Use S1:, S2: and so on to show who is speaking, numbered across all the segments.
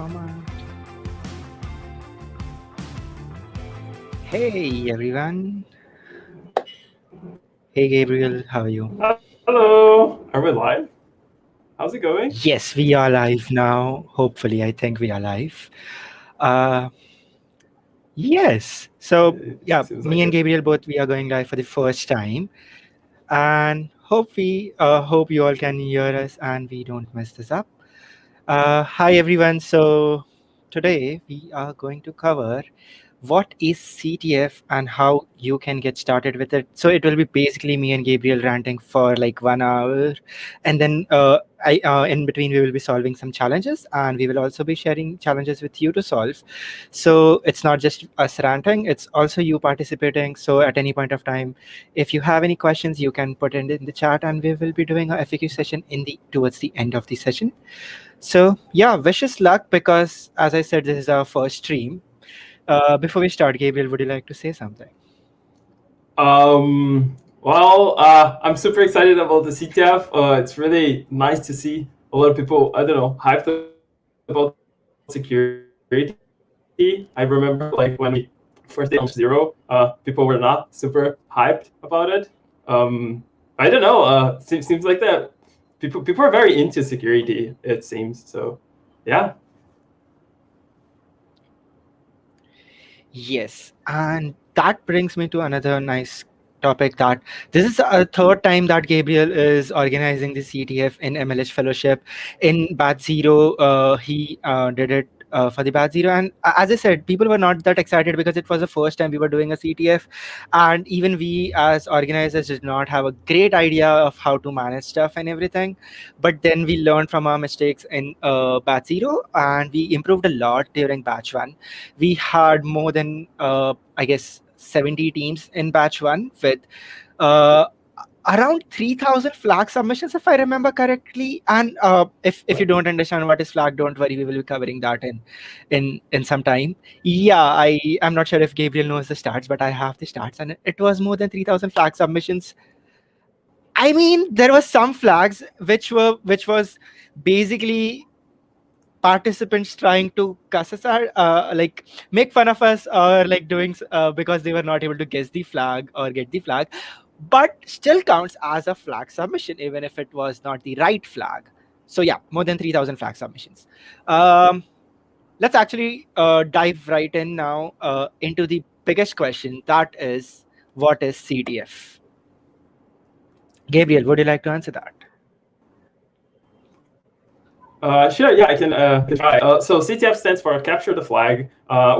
S1: format. Hey everyone. Hey Gabriel, how are you?
S2: Hello, are we live? How's it going?
S1: Yes, we are live now. Hopefully, I think we are live. Uh, yes. So yeah,
S2: Seems
S1: me
S2: like
S1: and
S2: it.
S1: Gabriel both we are going live for the first time, and hope you all can hear us and we don't mess this up. Hi everyone. So today we are going to cover what is CTF and how you can get started with it. So it will be basically me and Gabriel ranting for like 1 hour, and then I in between we will be solving some challenges, and we will also be sharing challenges with you to solve. So it's not just us ranting; it's also you participating. So at any point of time, if you have any questions, you can put it in the chat, and we will be doing a FAQ session in the towards the end of the session. So yeah, wish us luck because as I said, this is our first stream. Before we start, Gabriel, would you like to say something?
S2: I'm super excited about the CTF. It's really nice to see a lot of people, I don't know, hyped about security. I remember like when we first did launch zero, people were not super hyped about it. I don't know. Seems like that people are very into security. It seems so. Yeah.
S1: Yes, and that brings me to another nice topic that this is a third time that Gabriel is organizing the CTF in MLH Fellowship. In Batch Zero, he did it for the Batch Zero, and as I said, people were not that excited because it was the first time we were doing a CTF, and even we as organizers did not have a great idea of how to manage stuff and everything. But then we learned from our mistakes in Batch Zero, and we improved a lot during Batch One. We had more than I guess 70 teams in batch one with uh, around 3000 flag submissions if I remember correctly. And if you don't understand what is flag, don't worry, we will be covering that in some time. Yeah, I am not sure if Gabriel knows the stats, but I have the stats, and it was more than 3000 flag submissions. I mean, there was some flags which was basically participants trying to cuss us out, like make fun of us, or like doing because they were not able to guess the flag or get the flag, but still counts as a flag submission even if it was not the right flag. So yeah, more than 3000 flag submissions. um, let's actually dive right in now into the biggest question, that is, what is CTF? Gabriel, would you like to answer that?
S2: Sure, yeah, I can try. So CTF stands for Capture the Flag,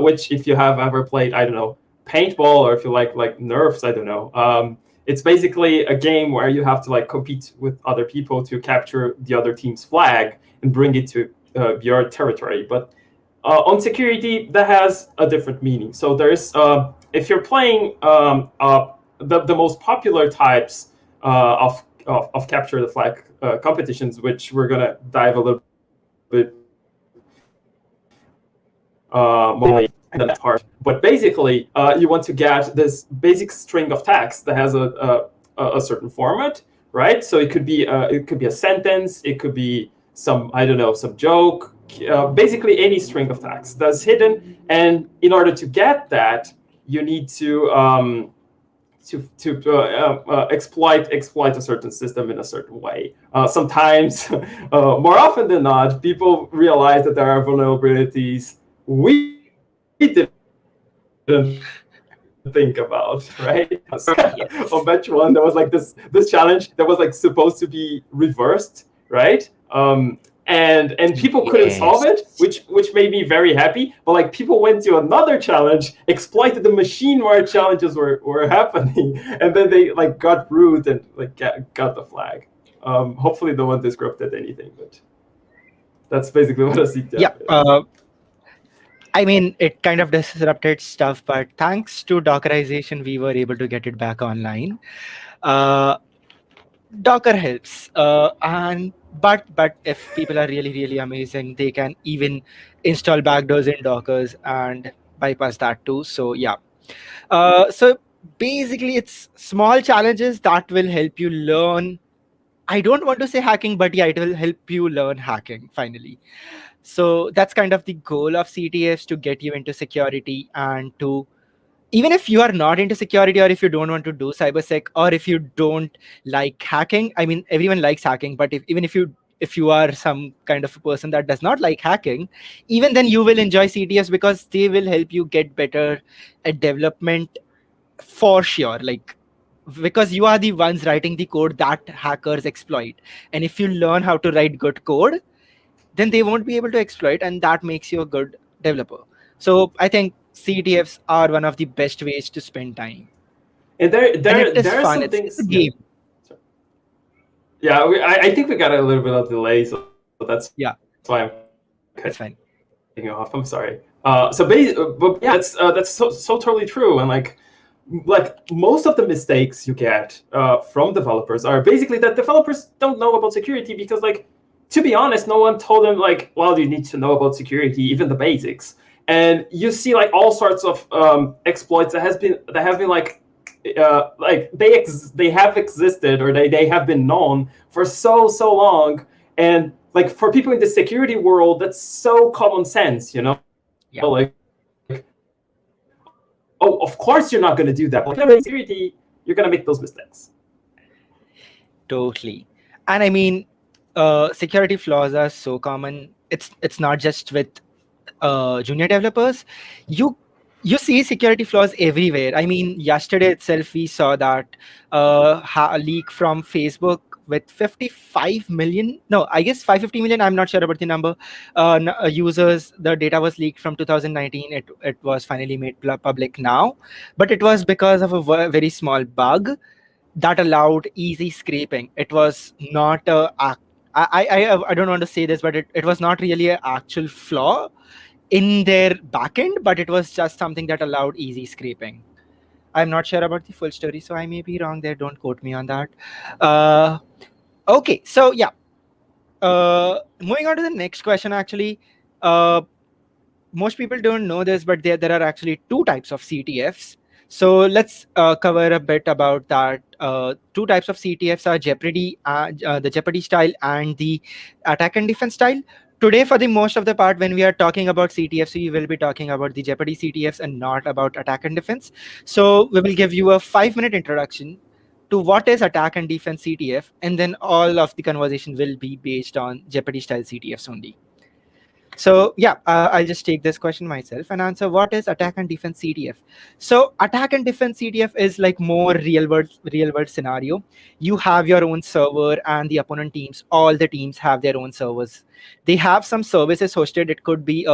S2: which if you have ever played, I don't know, paintball, or if you like Nerfs, I don't know. It's basically a game where you have to like compete with other people to capture the other team's flag and bring it to your territory. But on security, that has a different meaning. So there's if you're playing the most popular types of capture the flag competitions, which we're gonna dive a little bit more in the next part. But basically, you want to get this basic string of text that has a certain format, right? So it could be a sentence, it could be some, I don't know, some joke, basically any string of text that's hidden. And in order to get that, you need to exploit a certain system in a certain way. Sometimes, more often than not, people realize that there are vulnerabilities we didn't think about, right? So on
S1: Yes.
S2: batch one, there was like this challenge that was like supposed to be reversed, right? And people couldn't solve it,
S1: Yes.
S2: which made me very happy. But like people went to another challenge, exploited the machine where challenges were happening, and then they like got root and like got the flag. Hopefully, no one disrupted anything, but that's basically what a
S1: Yeah.
S2: CTF is.
S1: I mean, it kind of disrupted stuff, but thanks to Dockerization, we were able to get it back online. Uh, Docker helps, and but if people are really amazing, they can even install backdoors in Dockers and bypass that too. So yeah, so basically, it's small challenges that will help you learn. I don't want to say hacking, but yeah, it will help you learn hacking finally. So that's kind of the goal of CTFs, to get you into security, and to, even if you are not into security, or if you don't want to do cybersec, or if you don't like hacking. I mean, everyone likes hacking, but even if you are some kind of a person that does not like hacking, even then you will enjoy CTFs, because they will help you get better at development for sure. Like, because you are the ones writing the code that hackers exploit, and if you learn how to write good code, then they won't be able to exploit, and that makes you a good developer. So I think CTFs are one of the best ways to spend time,
S2: And
S1: and it is
S2: there are
S1: fun.
S2: some
S1: It's a
S2: things. Yeah.
S1: game.
S2: Yeah, I think we got a little bit of delay, so that's why I'm
S1: Yeah,
S2: cutting off. I'm sorry.
S1: it's fine.
S2: But yeah, that's so totally true. And like most of the mistakes you get from developers are basically that developers don't know about security, because like, to be honest, no one told them like, well, you need to know about security, even the basics. And you see like all sorts of exploits that have been like they have existed, or they have been known for so long. And like, for people in the security world, that's so common sense,
S1: Yeah,
S2: like, oh, of course you're not going to do that, but like, in security, you're going to make those mistakes.
S1: totally. And I mean, security flaws are so common. It's not just with junior developers. You see security flaws everywhere. I mean, yesterday itself we saw that a leak from Facebook with 55 million, no, I guess 550 million, I'm not sure about the number, users. The data was leaked from 2019. It was finally made public now, but it was because of a very small bug that allowed easy scraping. It was not I don't want to say this, but it was not really an actual flaw in their backend, but it was just something that allowed easy scraping. I'm not sure about the full story, so I may be wrong there. Don't quote me on that. Uh, okay, so yeah. Moving on to the next question, actually. Uh, Most people don't know this, but there are actually two types of CTFs. So let's cover a bit about that. Two types of CTFs are the Jeopardy style and the attack and defense style. Today, for the most of the part, when we are talking about CTFs, we will be talking about the Jeopardy CTFs and not about attack and defense. So we will give you a 5-minute introduction to what is attack and defense CTF, and then all of the conversation will be based on Jeopardy style CTFs only. So yeah, I'll just take this question myself and answer what is attack and defense CTF. So attack and defense CTF is like more real world scenario. You have your own server, and the opponent teams, all the teams have their own servers. They have some services hosted. It could be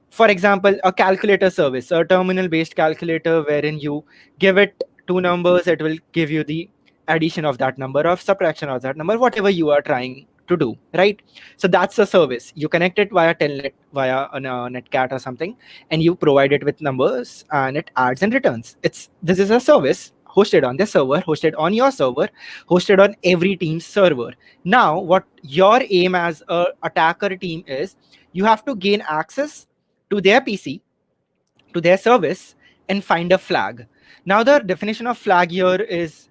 S1: for example, a calculator service, a terminal based calculator wherein you give it two numbers, it will give you the addition of that number, of subtraction of that number, whatever you are trying to do, right? So that's a service. You connect it via telnet, via a netcat or something, and you provide it with numbers, and it adds and returns. This is a service hosted on their server, hosted on your server, hosted on every team's server. Now what your aim as a attacker team is, you have to gain access to their PC, to their service, and find a flag. Now, the definition of flag here is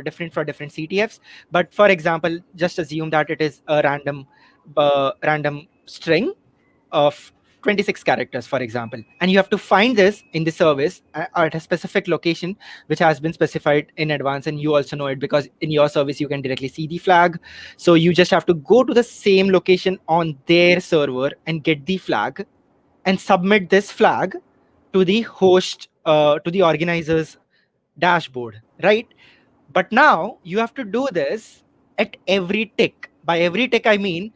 S1: different for different CTFs. But for example, just assume that it is a random string of 26 characters, for example, and you have to find this in the service at a specific location which has been specified in advance, and you also know it because in your service you can directly see the flag. So you just have to go to the same location on their server and get the flag, and submit this flag to the host, to the organizer's dashboard, right? But now you have to do this at every tick. By every tick, I mean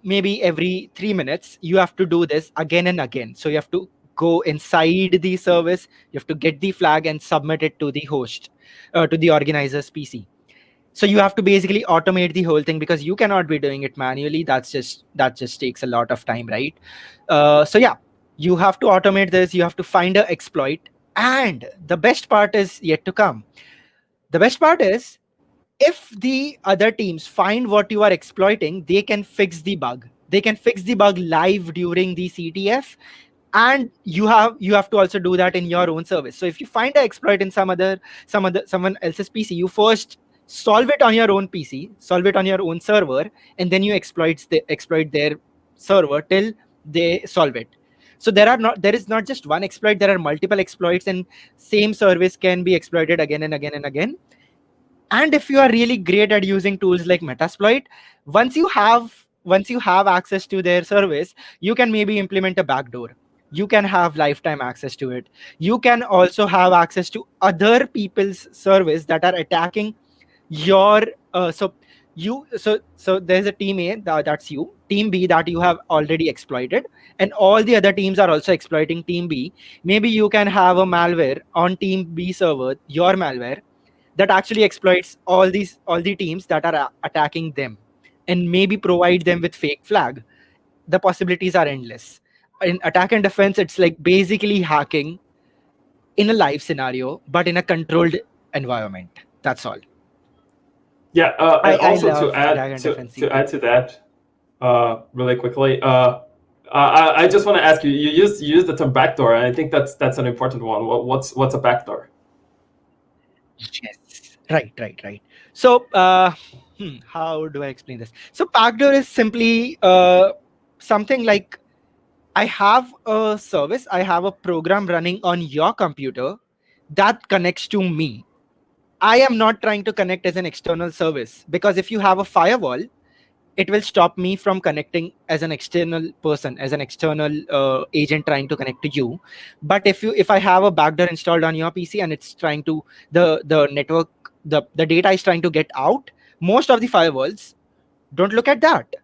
S1: maybe every 3 minutes, you have to do this again and again. So you have to go inside the service, you have to get the flag and submit it to the host, to the organizer's PC. So you have to basically automate the whole thing, because you cannot be doing it manually. That just takes a lot of time, right? So yeah, you have to automate this. You have to find a exploit, and the best part is yet to come. The best part is, if the other teams find what you are exploiting, they can fix the bug. They can fix the bug live during the CTF, and you have to also do that in your own service. So if you find an exploit in someone else's PC, you first solve it on your own PC, solve it on your own server, and then you exploit their server till they solve it. So there is not just one exploit, there are multiple exploits, and same service can be exploited again and again and again. And if you are really great at using tools like Metasploit, once you have access to their service, you can maybe implement a backdoor. You can have lifetime access to it. You can also have access to other people's service that are attacking your so there's a team A, that's you, team B that you have already exploited, and all the other teams are also exploiting team B. Maybe you can have a malware on team B server, your malware, that actually exploits all the teams that are attacking them, and maybe provide them with fake flag. The possibilities are endless. In attack and defense, it's like basically hacking in a live scenario, but in a controlled environment. That's all.
S2: Yeah, and
S1: I
S2: also
S1: love attack and defense
S2: to add to
S1: CTF.
S2: that, really quickly, I just want to ask you. You used the term backdoor, and I think that's an important one. What's a backdoor?
S1: Yes. Right. So, how do I explain this? So, backdoor is simply something like I have a service, I have a program running on your computer that connects to me. I am not trying to connect as an external service, because if you have a firewall, it will stop me from connecting as an external person, as an external agent trying to connect to you. But if I have a backdoor installed on your PC and it's trying to, the network, the data is trying to get out, most of the firewalls don't look at that.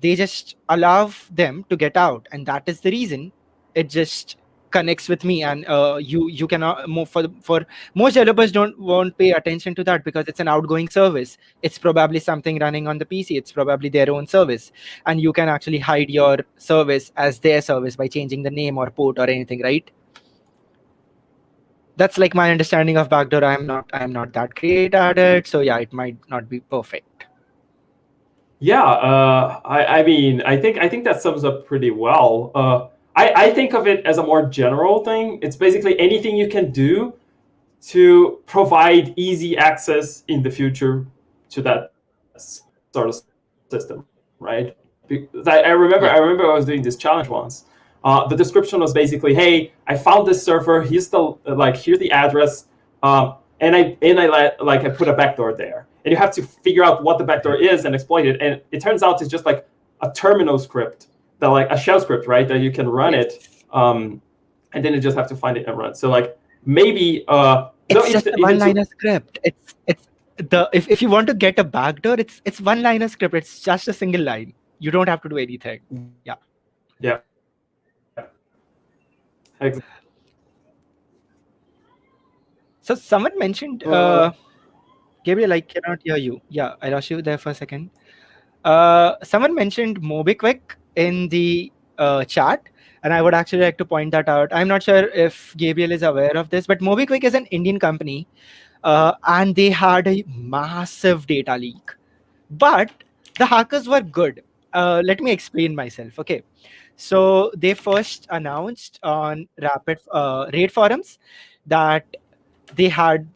S1: They just allow them to get out, and that is the reason it just connects with me. And you cannot move. For most developers don't won't pay attention to that, because it's an outgoing service. It's probably something running on the PC, it's probably their own service, and you can actually hide your service as their service by changing the name or port or anything, right? That's like my understanding of backdoor. I'm not that great at it, so yeah, it might not be perfect.
S2: Yeah, I mean, I think that sums up pretty well. I think of it as a more general thing. It's basically anything you can do to provide easy access in the future to that sort of system, right? Because I
S1: Yeah.
S2: remember I was doing this challenge once. The description was basically, "Hey, I found this server. Here's the address, and I put a backdoor there, and you have to figure out what the backdoor is and exploit it. And it turns out it's just like a terminal script, that like a shell script, right? That you can run
S1: Yes.
S2: it, and then you just have to find it and run. So like maybe
S1: It's just a one-liner script. It's the if you want to get a backdoor, it's one-liner script. It's just a single line. You don't have to do anything. Yeah.
S2: Yeah. Exactly.
S1: So someone mentioned Gabriel, I cannot hear you. Yeah, I lost you there for a second. Someone mentioned MobiQuick in the chat, and I would actually like to point that out. I'm not sure if Gabriel is aware of this, but MobiQuick is an Indian company, and they had a massive data leak. But the hackers were good. Let me explain myself. Okay, so they first announced on Rapid Raid forums that they had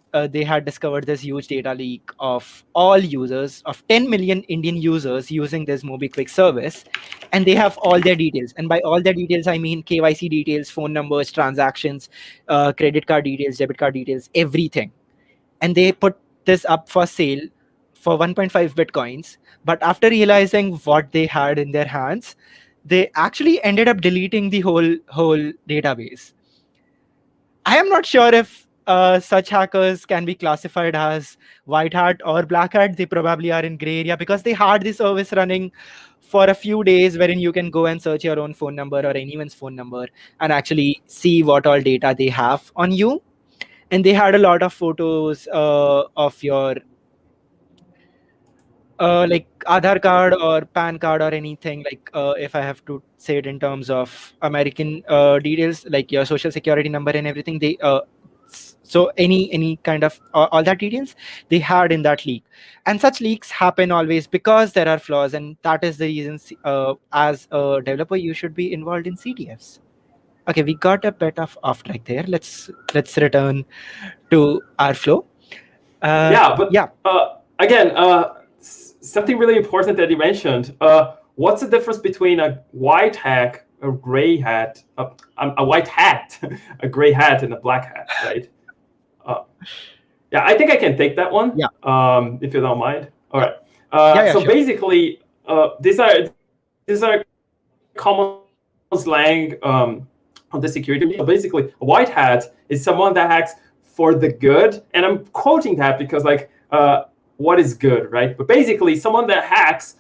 S1: discovered this huge data leak of all users, of 10 million Indian users using this MobiQuick service, and they have all their details. And by all their details, I mean KYC details, phone numbers, transactions, credit card details, debit card details, everything. And they put this up for sale for 1.5 bitcoins. But after realizing what they had in their hands, they actually ended up deleting the whole database. I am not sure if such hackers can be classified as white hat or black hat. They probably are in gray area, because they had the service running for a few days, wherein you can go and search your own phone number or anyone's phone number and actually see what all data they have on you. And they had a lot of photos of your like Aadhaar card or PAN card or anything, like if I have to say it in terms of American details, like your social security number and everything, they so any kind of all that details they had in that leak. And such leaks happen always because there are flaws, and that is the reason as a developer you should be involved in CTFs. Okay, we got a bit of off track there. Let's return to our flow.
S2: Yeah, but
S1: Yeah.
S2: again, something really important that you mentioned. what's the difference between a white hat, a gray hat, a white hat, a gray hat, and a black hat, right? Yeah, I think I can take that one.
S1: Yeah.
S2: If you don't mind. All
S1: Yeah.
S2: right.
S1: Yeah.
S2: So
S1: Sure.
S2: basically, these are common slang on the security. So basically, a white hat is someone that hacks for the good, and I'm quoting that because like what is good, right? But basically, someone that hacks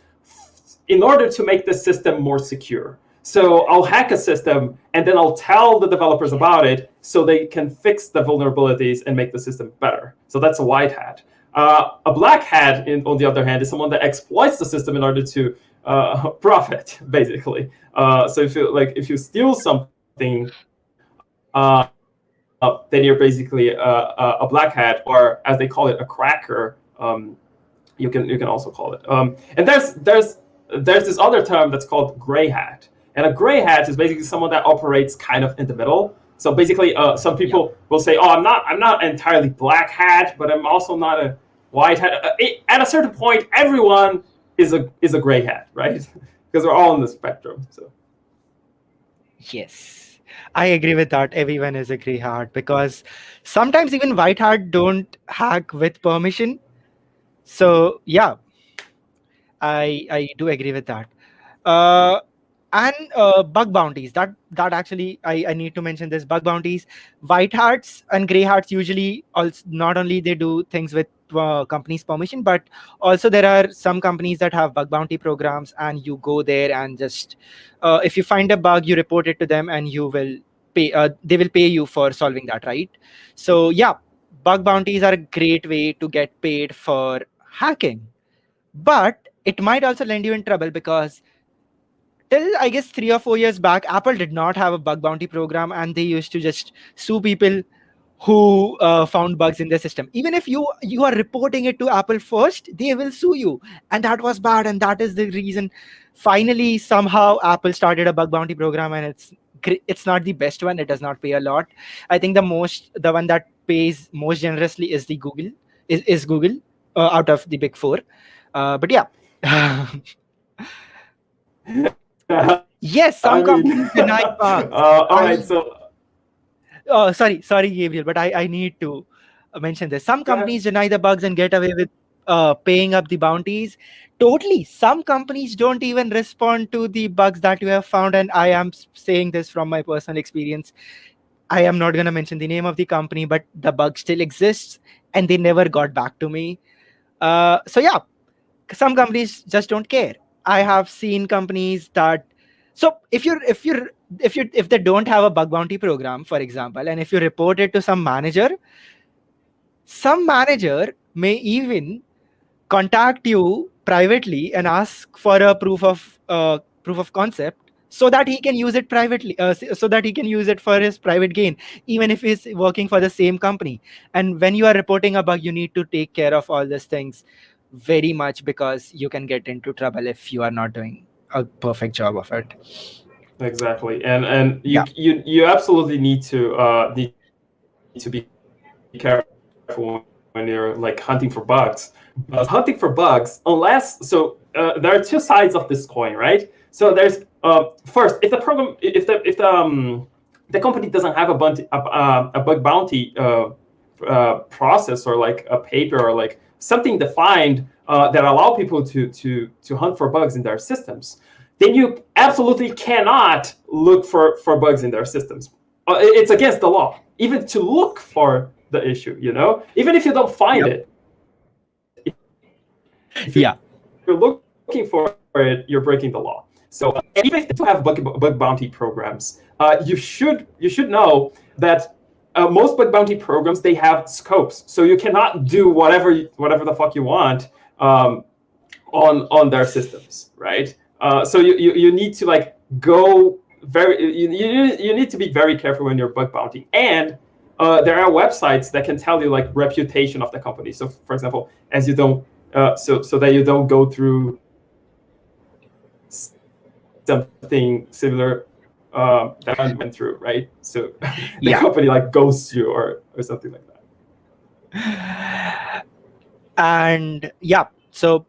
S2: in order to make the system more secure. So I'll hack a system and then I'll tell the developers about it so they can fix the vulnerabilities and make the system better. So that's a white hat. A black hat, on the other hand, is someone that exploits the system in order to profit, basically. So if you steal something, then you're basically a black hat, or as they call it, a cracker. You can also call it. And there's this other term that's called gray hat. And a gray hat is basically someone that operates kind of in the middle. So basically, some people will say, "Oh, I'm not entirely black hat, but I'm also not a white hat." At a certain point, everyone is a gray hat, right? Because we're all on the spectrum. So
S1: Yes, I agree with that. Everyone is a gray hat because sometimes even white hat don't hack with permission. So yeah, I do agree with that. Uh, and bug bounties. That actually I need to mention this. Bug bounties. White hats and gray hats usually also not only they do things with companies' permission, but also there are some companies that have bug bounty programs, and you go there and just if you find a bug, you report it to them, and you will pay. They will pay you for solving that, right? So yeah, bug bounties are a great way to get paid for hacking, but it might also land you in trouble because till I guess 3 or 4 years back, Apple did not have a bug bounty program, and they used to just sue people who found bugs in their system. Even if you are reporting it to Apple first, they will sue you, and that was bad. And that is the reason. Finally, somehow Apple started a bug bounty program, and it's not the best one. It does not pay a lot. I think the one that pays most generously is the Google is Google out of the big four. But yeah. Yes,
S2: I
S1: some
S2: mean,
S1: companies deny bugs.
S2: all right.
S1: I
S2: So
S1: sorry, Gabriel, but I need to mention this. Some
S2: go ahead.
S1: companies deny the bugs and get away with paying up the bounties. Totally, some companies don't even respond to the bugs that you have found, and I am saying this from my personal experience. I am not gonna mention the name of the company, but the bug still exists, and they never got back to me. So yeah, some companies just don't care. I have seen companies that so if they don't have a bug bounty program, for example, and if you report it to some manager may even contact you privately and ask for a proof of concept so that he can use it privately so that he can use it for his private gain, even if he's working for the same company. And when you are reporting a bug, you need to take care of all these things very much, because you can get into trouble if you are not doing a perfect job of it.
S2: Exactly, and
S1: Yeah.
S2: you absolutely need to be careful when you're like hunting for bugs. But hunting for bugs, unless there are two sides of this coin, right? So there's first, if the program, if the company doesn't have a bug bounty process, or like a paper, or like something defined that allow people to hunt for bugs in their systems, then you absolutely cannot look for bugs in their systems. It's against the law, even to look for the issue, even if you don't find
S1: Yep.
S2: it. If
S1: Yeah.
S2: you're looking for it, you're breaking the law. So even if you have bug bounty programs, you should know that most bug bounty programs, they have scopes, so you cannot do whatever the fuck you want on their systems, right? So you need to like go you need to be very careful when you're bug bounty. And there are websites that can tell you like reputation of the company. So for example, as you don't so that you don't go through something similar that I went through, right? So the
S1: Yeah.
S2: company like ghosts you or something like that.
S1: And yeah, so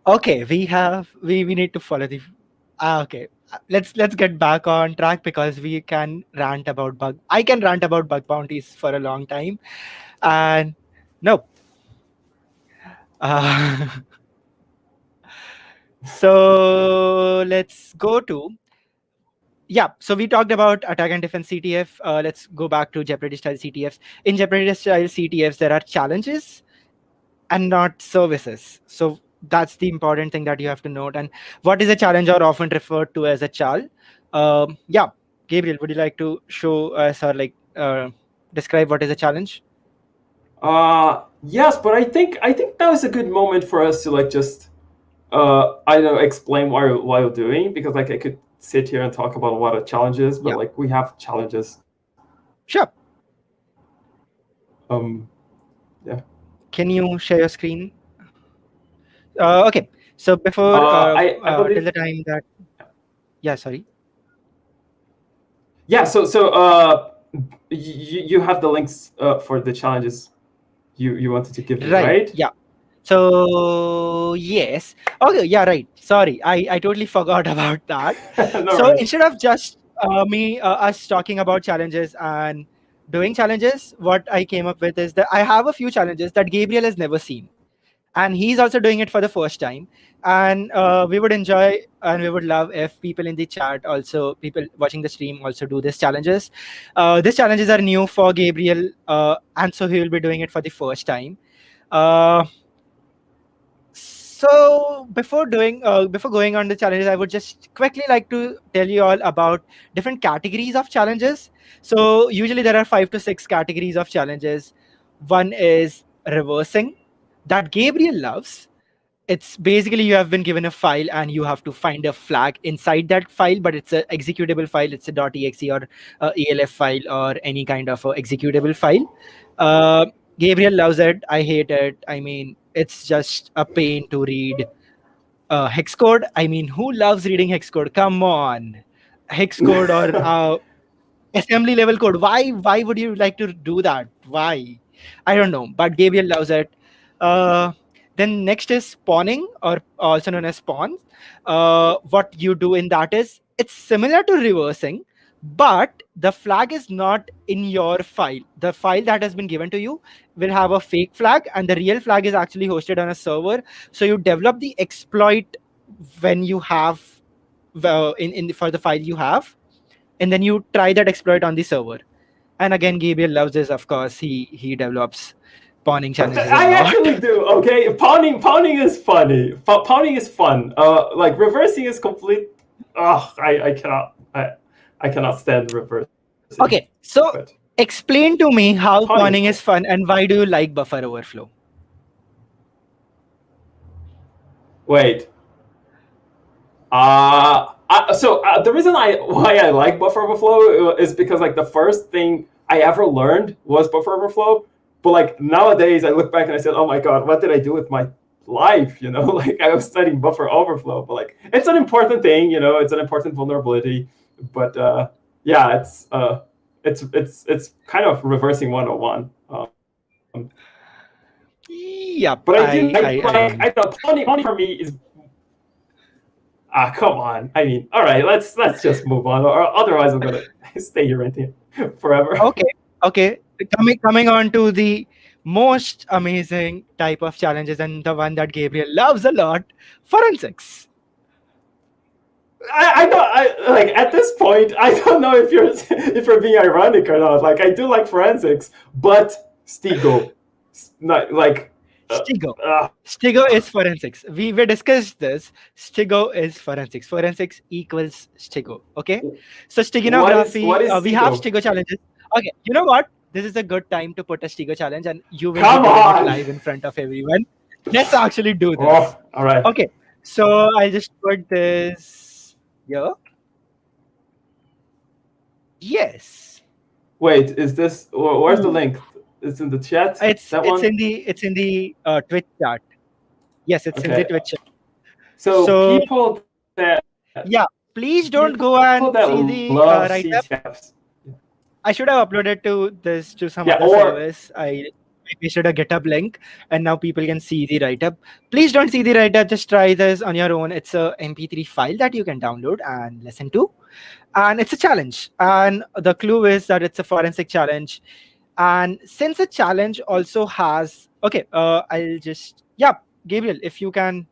S1: Okay, we need to follow the. Okay, let's get back on track because we can rant about bug. I can rant about bug bounties for a long time, and no. Uh, so let's go to, yeah. So we talked about attack and defense CTF. Let's go back to Jeopardy style CTFs. In Jeopardy style CTFs, there are challenges and not services. So that's the important thing that you have to note. And what is a challenge or often referred to as a chal? Yeah, Gabriel, would you like to show us or like describe what is a challenge?
S2: Yes, but I think that was a good moment for us to like just I don't know, explain what you're doing, because like I could sit here and talk about what a challenge is, but
S1: Yeah,
S2: like we have challenges.
S1: sure.
S2: Yeah.
S1: Can you share your screen? Okay. So before
S2: I
S1: till
S2: believe.
S1: the time that, yeah, sorry.
S2: Yeah. So you have the links for the challenges you wanted to give me,
S1: Right.
S2: right?
S1: Yeah. So yes. Okay. Yeah. Right. Sorry. I totally forgot about that.
S2: No
S1: So
S2: worries.
S1: instead of just us talking about challenges and doing challenges, what I came up with is that I have a few challenges that Gabriel has never seen, and he's also doing it for the first time. And we would enjoy and we would love if people in the chat, also people watching the stream, also do these challenges. These challenges are new for Gabriel, and so he will be doing it for the first time. Uh, so before going on the challenges, I would just quickly like to tell you all about different categories of challenges. So usually there are 5 to 6 categories of challenges. One is reversing, that Gabriel loves. It's basically you have been given a file and you have to find a flag inside that file, but it's a executable file. It's a .exe or a elf file or any kind of a executable file. uh, Gabriel loves it. I hate it. I mean, it's just a pain to read hex code. I mean, who loves reading hex code? Come on. Hex code or assembly level code. Why would you like to do that? Why? I don't know, but Gabriel loves it. uh, then next is spawning, or also known as spawn. What you do in that is it's similar to reversing, but the flag is not in your file. The file that has been given to you will have a fake flag, and the real flag is actually hosted on a server. So you develop the exploit when you have, in for the file you have, and then you try that exploit on the server. And again, Gabriel loves this. Of course, he develops pawning challenges a
S2: I
S1: lot.
S2: actually do. Okay, pounding is funny. Pounding is fun. Like reversing is complete. Ugh, I cannot stand reversing.
S1: Okay, so
S2: But
S1: explain to me how
S2: pounding is
S1: pawning
S2: fun.
S1: is fun and why do you like buffer overflow?
S2: Wait. The reason why I like buffer overflow is because like the first thing I ever learned was buffer overflow. But like nowadays, I look back and I said, "Oh my god, what did I do with my life?" You know, like I was studying buffer overflow, but like it's an important thing. You know, it's an important vulnerability. But yeah, it's kind of reversing 101.
S1: Yep,
S2: But I do
S1: I
S2: like
S1: agree.
S2: I don't pounding for me is come on. I mean, all right, let's just move on, or otherwise I'm gonna stay here ranting forever.
S1: Okay, okay. Coming on to the most amazing type of challenges and the one that Gabriel loves a lot, forensics.
S2: I don't like at this point. I don't know if you're being ironic or not. Like I do like forensics, but Stigo, not like
S1: Stigo.
S2: uh,
S1: Stigo is forensics. We discussed this. Stigo is forensics. Forensics equals Stigo. Okay. So
S2: what
S1: steganography,
S2: is
S1: we have
S2: Stigo?
S1: Stigo challenges. Okay. You know what? This is a good time to put a Stigo challenge, and you will be
S2: Come
S1: doing it
S2: on.
S1: live in front of everyone. Let's actually do this.
S2: Oh, all right.
S1: Okay. So I'll just put this here. Yes.
S2: Wait, is this? Where's the
S1: Ooh.
S2: link? It's in the chat.
S1: It's
S2: That
S1: it's
S2: one.
S1: in the it's in the Twitch chat. Yes, it's in the
S2: Okay.
S1: Twitch chat.
S2: So
S1: So yeah, please don't
S2: people
S1: go
S2: that
S1: and see
S2: love
S1: the write up.
S2: CTFs.
S1: I should have uploaded to this to some
S2: Yeah,
S1: other
S2: or
S1: service. I I pasted a GitHub link, and now people can see the write-up. Please don't see the write-up. Just try this on your own. It's a MP3 file that you can download and listen to, and it's a challenge. And the clue is that it's a forensic challenge. And since the challenge also has, okay, I'll just, yeah, Gabriel, if you can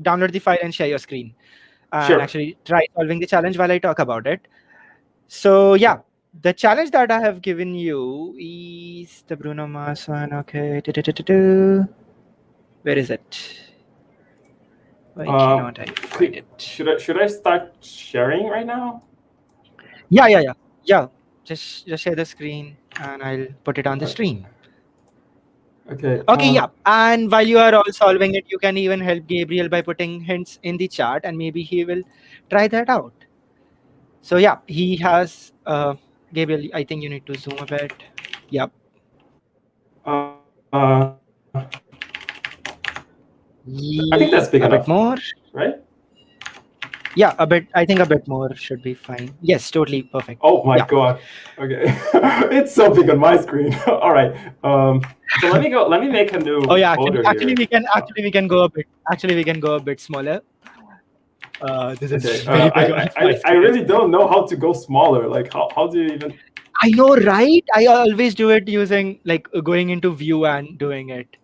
S1: download the file and share your screen and
S2: Sure.
S1: actually try solving the challenge while I talk about it. So yeah, the challenge that I have given you is the Bruno Mars one. Okay, where is it? Why cannot I find it?
S2: Should I start sharing right now?
S1: Yeah. Just share the screen and I'll put it on the stream.
S2: Okay.
S1: Okay, yeah. And while you are all solving it, you can even help Gabriel by putting hints in the chat, and maybe he will try that out. So yeah, he has Gabriel, I think you need to zoom a bit. Yep.
S2: I think that's big
S1: a
S2: enough.
S1: bit more,
S2: right?
S1: Yeah, a bit. I think a bit more should be fine. Yes, totally perfect.
S2: Oh my god. Okay. It's so big on my screen. All right. So let me go. Let me make a new.
S1: Oh yeah.
S2: Actually,
S1: we can go a bit. Actually, we can go a bit smaller. This is
S2: okay.
S1: very big on my
S2: I really don't know how to go smaller. Like how do you even?
S1: I know, right? I always do it using like going into view and doing it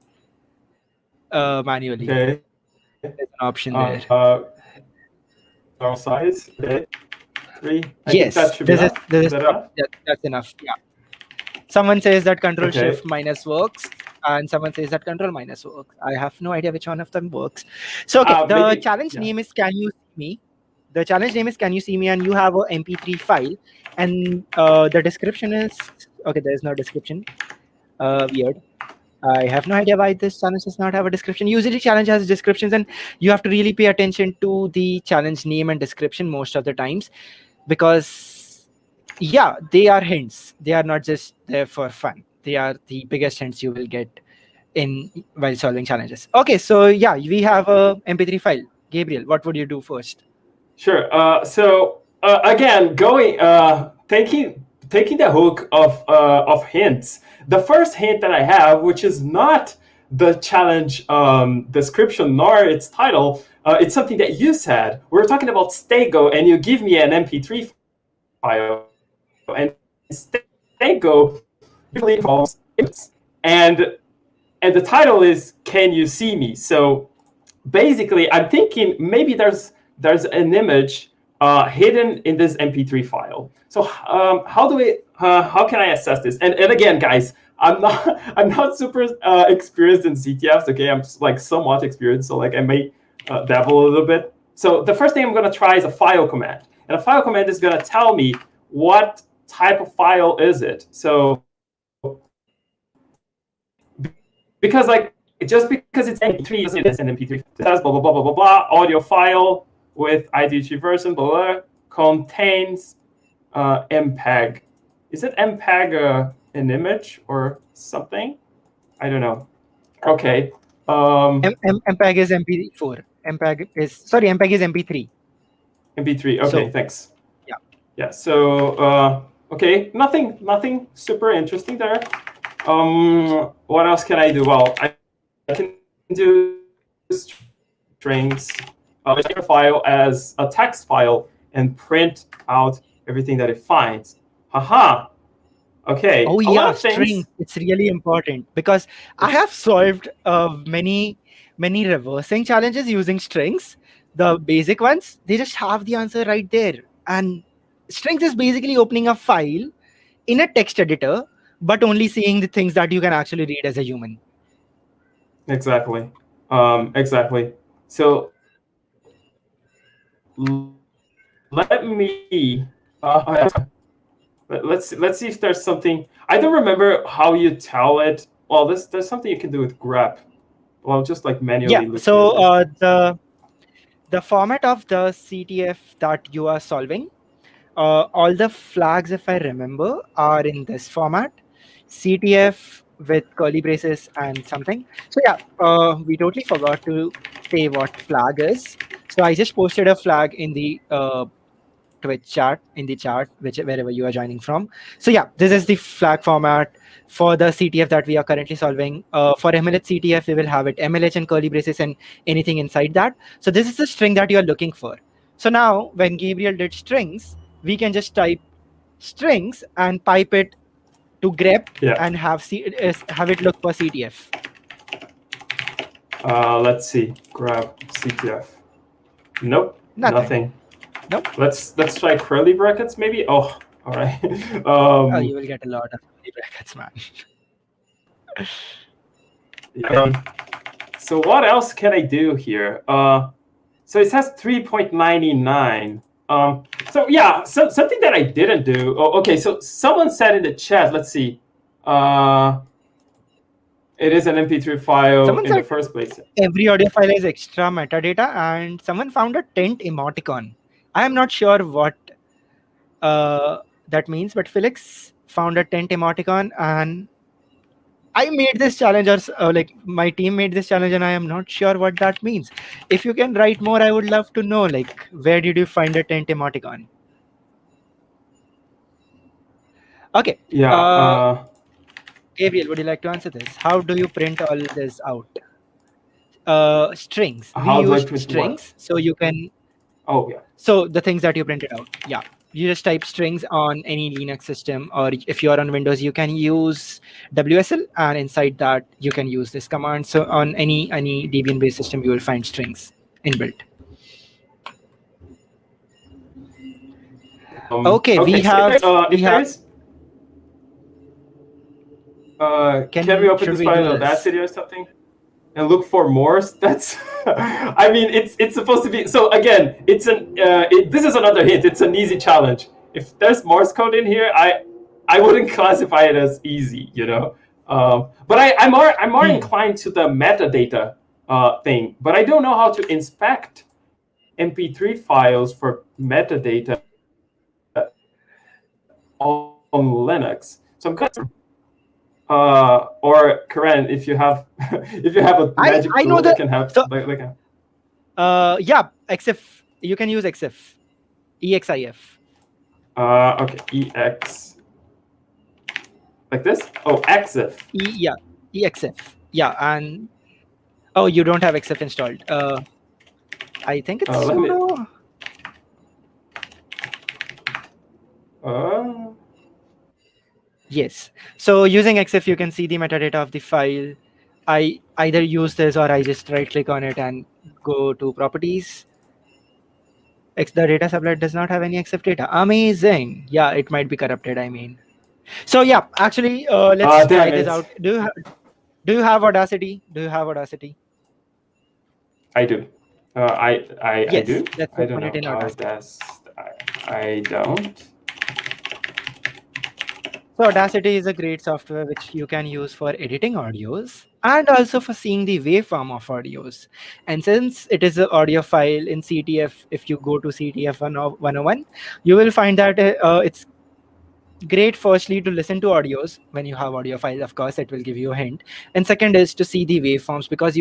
S1: manually.
S2: Okay.
S1: There's an option there.
S2: Normal size. Okay. 3.
S1: Yes,
S2: that should be enough.
S1: That's enough. Yeah. Someone says that Control Shift minus works, and someone says that Control minus works. I have no idea which one of them works. So okay, the challenge name is Can You See Me? The challenge name is Can You See Me? And you have a MP3 file, and the description is okay. There is no description. Weird. I have no idea why this challenge does not have a description. Usually challenge has descriptions, and you have to really pay attention to the challenge name and description most of the times, because yeah, they are hints. They are not just there for fun. They are the biggest hints you will get in while solving challenges. Okay, so yeah, we have a MP3 file. Gabriel, what would you do first?
S2: Sure. So again, taking the hook of hints. The first hint that I have, which is not the challenge description nor its title, it's something that you said. We were talking about Stego, and you give me an MP3 file, and Stego usually involves images, and the title is "Can You See Me?" So basically, I'm thinking maybe there's an image hidden in this MP3 file. So how can I assess this? And again, guys, I'm not super experienced in CTFs. Okay, I'm like somewhat experienced, so like I may dabble a little bit. So the first thing I'm going to try is a file command, and a file command is going to tell me what type of file is it. So because like just because it's MP3 doesn't mean it's an MP3. It has blah blah blah blah blah blah audio file with IDG version blah, blah, blah contains MPEG. Is it MPEG an image or something? I don't know. Okay.
S1: MPEG is MP4. MPEG is MP3.
S2: MP3. Okay, so, thanks.
S1: Yeah.
S2: Yeah. So okay, nothing super interesting there. What else can I do? Well, I can do strings, a file as a text file and print out everything that it finds. Haha. Okay.
S1: Oh yeah, strings. It's really important because I have solved many reversing challenges using strings. The basic ones, they just have the answer right there. And strings is basically opening a file in a text editor, but only seeing the things that you can actually read as a human.
S2: Exactly. Exactly. So let me let's see if there's something. I don't remember how you tell it. Well, there's something you can do with grep. Well, just like manually.
S1: Yeah. So the format of the CTF that you are solving, all the flags, if I remember, are in this format. CTF with curly braces and something. So yeah, we totally forgot to say what flag is. So I just posted a flag in the Twitch chat, in the chat, wherever you are joining from. So yeah, this is the flag format for the CTF that we are currently solving. For MLH CTF, we will have it MLH and curly braces and anything inside that. So this is the string that you are looking for. So now when Gabriel did strings, we can just type strings and pipe it to grep and have it look for CTF.
S2: Let's see. Grab CTF. Nope. Nothing.
S1: Nope.
S2: Let's try curly brackets maybe. Oh, all right.
S1: You will get a lot of curly brackets, man.
S2: So what else can I do here? So it says 3.99. So yeah, something that I didn't do. Oh, okay, so someone said in the chat, let's see. It is an MP3 file in the first place.
S1: Every audio file has extra metadata, and someone found a tent emoticon. I am not sure what that means, but Felix found a tent emoticon, and I made this challenge, or like my team made this challenge, and I am not sure what that means. If you can write more, I would love to know, like, where did you find a tent emoticon? Okay.
S2: Yeah.
S1: Gabriel, would you like to answer this? How do you print all this out? Strings.
S2: How
S1: we used strings,
S2: what?
S1: so you can.
S2: Oh yeah.
S1: So the things that you printed out, yeah. You just type strings on any Linux system, or if you are on Windows, you can use WSL, and inside that you can use this command. So on any Debian-based system, you will find strings inbuilt. Okay, we have.
S2: Can we open this file in Audacity or something and look for Morse? That's, I mean, it's supposed to be. So again, it's this is another hint. It's an easy challenge. If there's Morse code in here, I wouldn't classify it as easy, you know. But I'm more inclined to the metadata thing. But I don't know how to inspect MP3 files for metadata on Linux. So I'm kind of. Or Karan, if you have a magic tool that can have
S1: yeah, exif. You can use exif, exif.
S2: Okay, ex, like this. Oh, exif.
S1: Yeah, exif. Yeah, and oh, you don't have exif installed. I think it's sudo. Yes. So using exif, you can see the metadata of the file. I either use this, or I just right click on it and go to properties. The data sublet does not have any exif data. Amazing. Yeah, it might be corrupted, I mean. So yeah, actually, let's try this out. Do you have Audacity? Do you have Audacity?
S2: I do. Yes, I do.
S1: Let's open it in Audacity.
S2: I don't.
S1: So Audacity is a great software which you can use for editing audios and also for seeing the waveform of audios. And since it is an audio file in CTF, if you go to CTF 101, you will find that it's great, firstly, to listen to audios. When you have audio files, of course, it will give you a hint. And second is to see the waveforms, because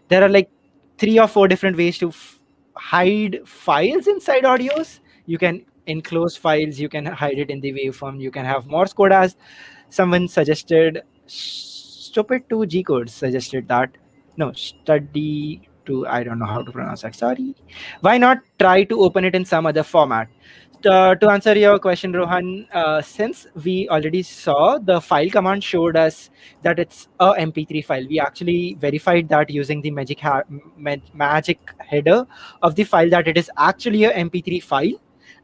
S1: there are like 3 or 4 different ways to hide files inside audios. You can enclose files, you can hide it in the waveform, you can have Morse code, as someone suggested. Stupid 2G codes suggested that. No, study to, I don't know how to pronounce that, sorry. Why not try to open it in some other format? To answer your question, Rohan, since we already saw the file command showed us that it's a MP3 file, we actually verified that using the magic header of the file, that it is actually a MP3 file.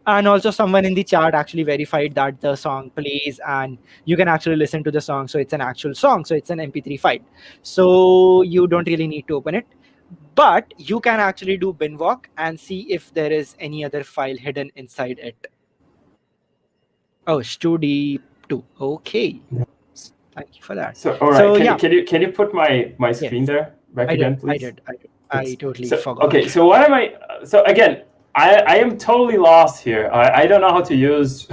S1: And also someone in the chat actually verified that the song plays and you can actually listen to the song. So it's an actual song. So it's an MP3 file. So you don't really need to open it. But you can actually do bin walk and see if there is any other file hidden inside it. Oh, studi2. Okay. Thank you for that.
S2: So all right, can you put my screen there back again, please?
S1: I totally forgot.
S2: Okay, so what am I? So again, I am totally lost here. I don't know how to use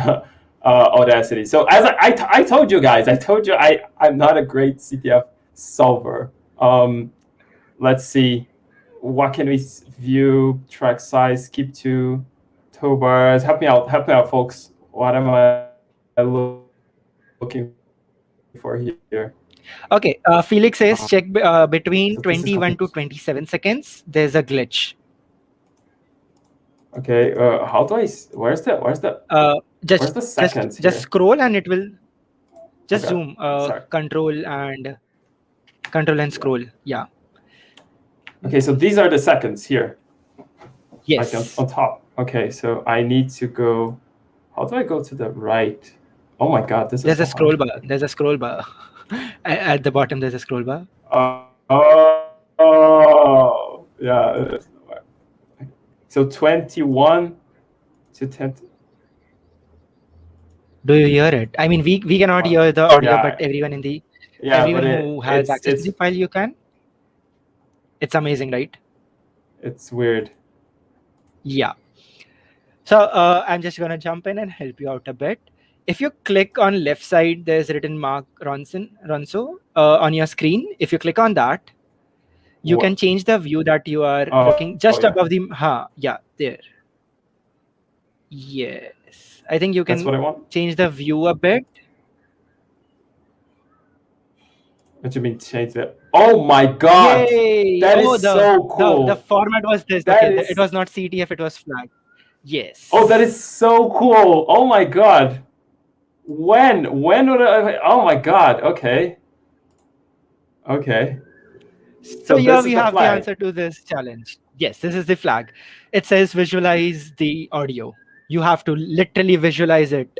S2: Audacity. So as I told you guys, I'm not a great CTF solver. Let's see, what can we view? Track size, skip to, Toolbars. Help me out, folks. What am I looking for here?
S1: Okay, Felix says check
S2: So this is
S1: between
S2: something.
S1: 21 to 27 seconds. There's a glitch.
S2: Okay. How do I?
S1: Uh,
S2: Where's the seconds
S1: just
S2: here?
S1: scroll and it will just
S2: Okay.
S1: zoom.
S2: Sorry.
S1: Control and scroll. Yeah.
S2: Okay. So these are the seconds here, like
S1: Yes.
S2: on top. Okay. So I need to go. How do I go to the right? Oh my God, this is
S1: There's
S2: so
S1: a scroll
S2: hard.
S1: bar. There's a scroll bar. At the bottom, there's a scroll bar.
S2: Oh, yeah. It is. So 21 to 10.
S1: Do you hear it? I mean, we cannot hear the audio, but everyone
S2: but
S1: who has access to the file, you can. It's amazing, right?
S2: It's weird.
S1: Yeah. So I'm just gonna jump in and help you out a bit. If you click on left side, there's written Mark Ronso on your screen. If you click on that, you can change the view that you are looking just above the. Yeah, there. Yes, I think you
S2: That's what I
S1: can
S2: want.
S1: change the view a bit.
S2: What do you mean change that? Oh my God!
S1: Yay!
S2: That is so cool.
S1: The format was this.
S2: That
S1: Okay,
S2: is-
S1: it was not CTF, it was flag. Yes.
S2: Oh, that is so cool! Oh my God! When would I? Oh my God! Okay. Okay.
S1: So here
S2: this
S1: we
S2: is the
S1: have the
S2: flag.
S1: answer to this challenge. Yes, this is the flag. It says visualize the audio. You have to literally visualize it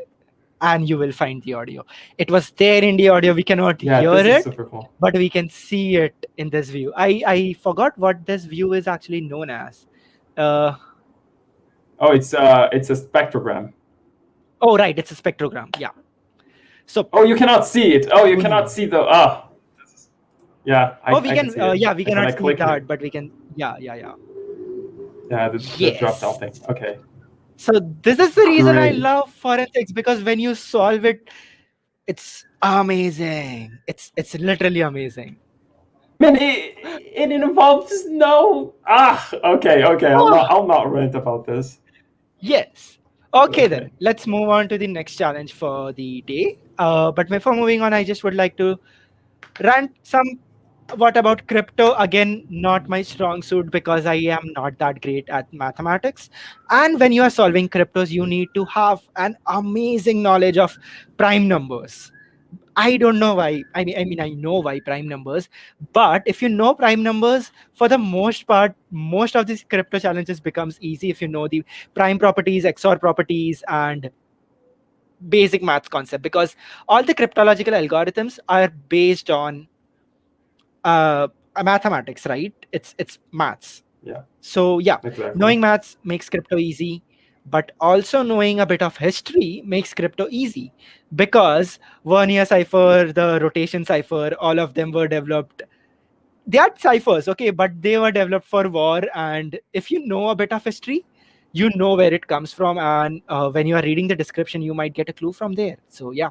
S1: and you will find the audio. It was there in the audio. We cannot hear
S2: this is
S1: it,
S2: super cool.
S1: but we can see it in this view. I forgot what this view is actually known as.
S2: Oh, it's a spectrogram.
S1: Oh, right, it's a spectrogram. Yeah. So.
S2: Oh, you cannot see it. Oh, you cannot see the. Yeah.
S1: We can. We cannot see that, but we can. Yeah.
S2: Yeah, the drop down thing. Okay.
S1: So this is the reason I love forensics, because when you solve it, it's amazing. It's literally amazing.
S2: Man, it involves no. Okay. I'll not rant about this.
S1: Yes. Okay, then let's move on to the next challenge for the day. But before moving on, I just would like to rant what about crypto? Again, not my strong suit, because I am not that great at mathematics. And when you are solving cryptos, you need to have an amazing knowledge of prime numbers. I don't know why. I mean, I know why prime numbers, but if you know prime numbers, for the most part, most of these crypto challenges becomes easy if you know the prime properties, XOR properties, and basic maths concept, because all the cryptological algorithms are based on mathematics, right? It's maths.
S2: Yeah.
S1: So yeah,
S2: exactly.
S1: Knowing maths makes crypto easy, but also knowing a bit of history makes crypto easy, because Vernier cipher, the rotation cipher, all of them were developed. They are ciphers, okay, but they were developed for war. And if you know a bit of history, you know where it comes from, and when you are reading the description, you might get a clue from there. So yeah.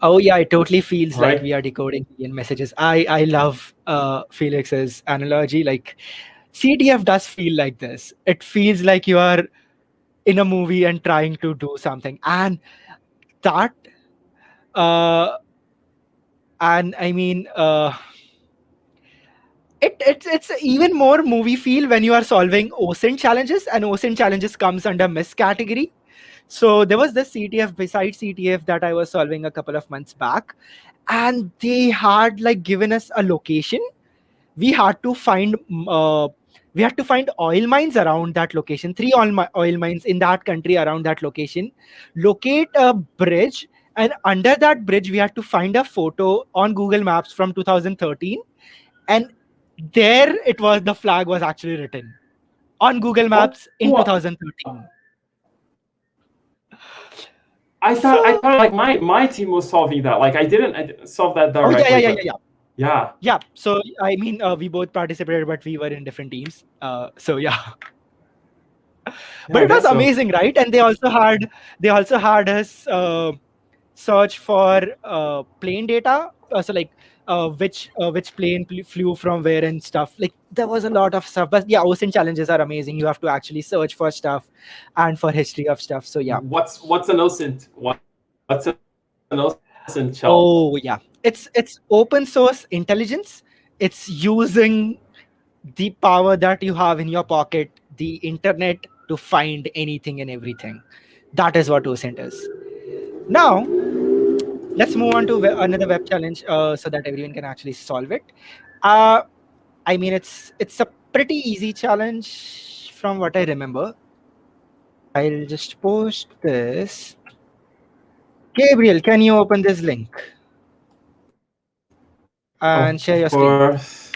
S1: Oh yeah, it totally feels like we are decoding alien messages. I love Felix's analogy. Like, CTF does feel like this. It feels like you are in a movie and trying to do something, and that and I mean it's even more movie feel when you are solving OSINT challenges, and OSINT challenges comes under miss category. So there was this CTF beside CTF that I was solving a couple of months back, and they had like given us a location. We had to find oil mines around that location, 3 oil mines in that country around that location, locate a bridge, and under that bridge we had to find a photo on Google Maps from 2013, and there it was, the flag was actually written on Google Maps in 2013.
S2: I thought like my team was solving that. Like I didn't solve that directly.
S1: Yeah. So I mean, we both participated, but we were in different teams. So yeah. But it was amazing, right? And they also had us search for plain data. So like which plane flew from where and stuff. Like there was a lot of stuff. But yeah, OSINT challenges are amazing. You have to actually search for stuff and for history of stuff. So yeah.
S2: What's an OSINT? What's an OSINT shell?
S1: Oh yeah, it's open source intelligence. It's using the power that you have in your pocket, the internet, to find anything and everything. That is what OSINT is. Now let's move on to another web challenge, so that everyone can actually solve it. Uh, I mean, it's a pretty easy challenge from what I remember. I'll just post this. Gabriel, can you open this link and share your screen?
S2: Of course.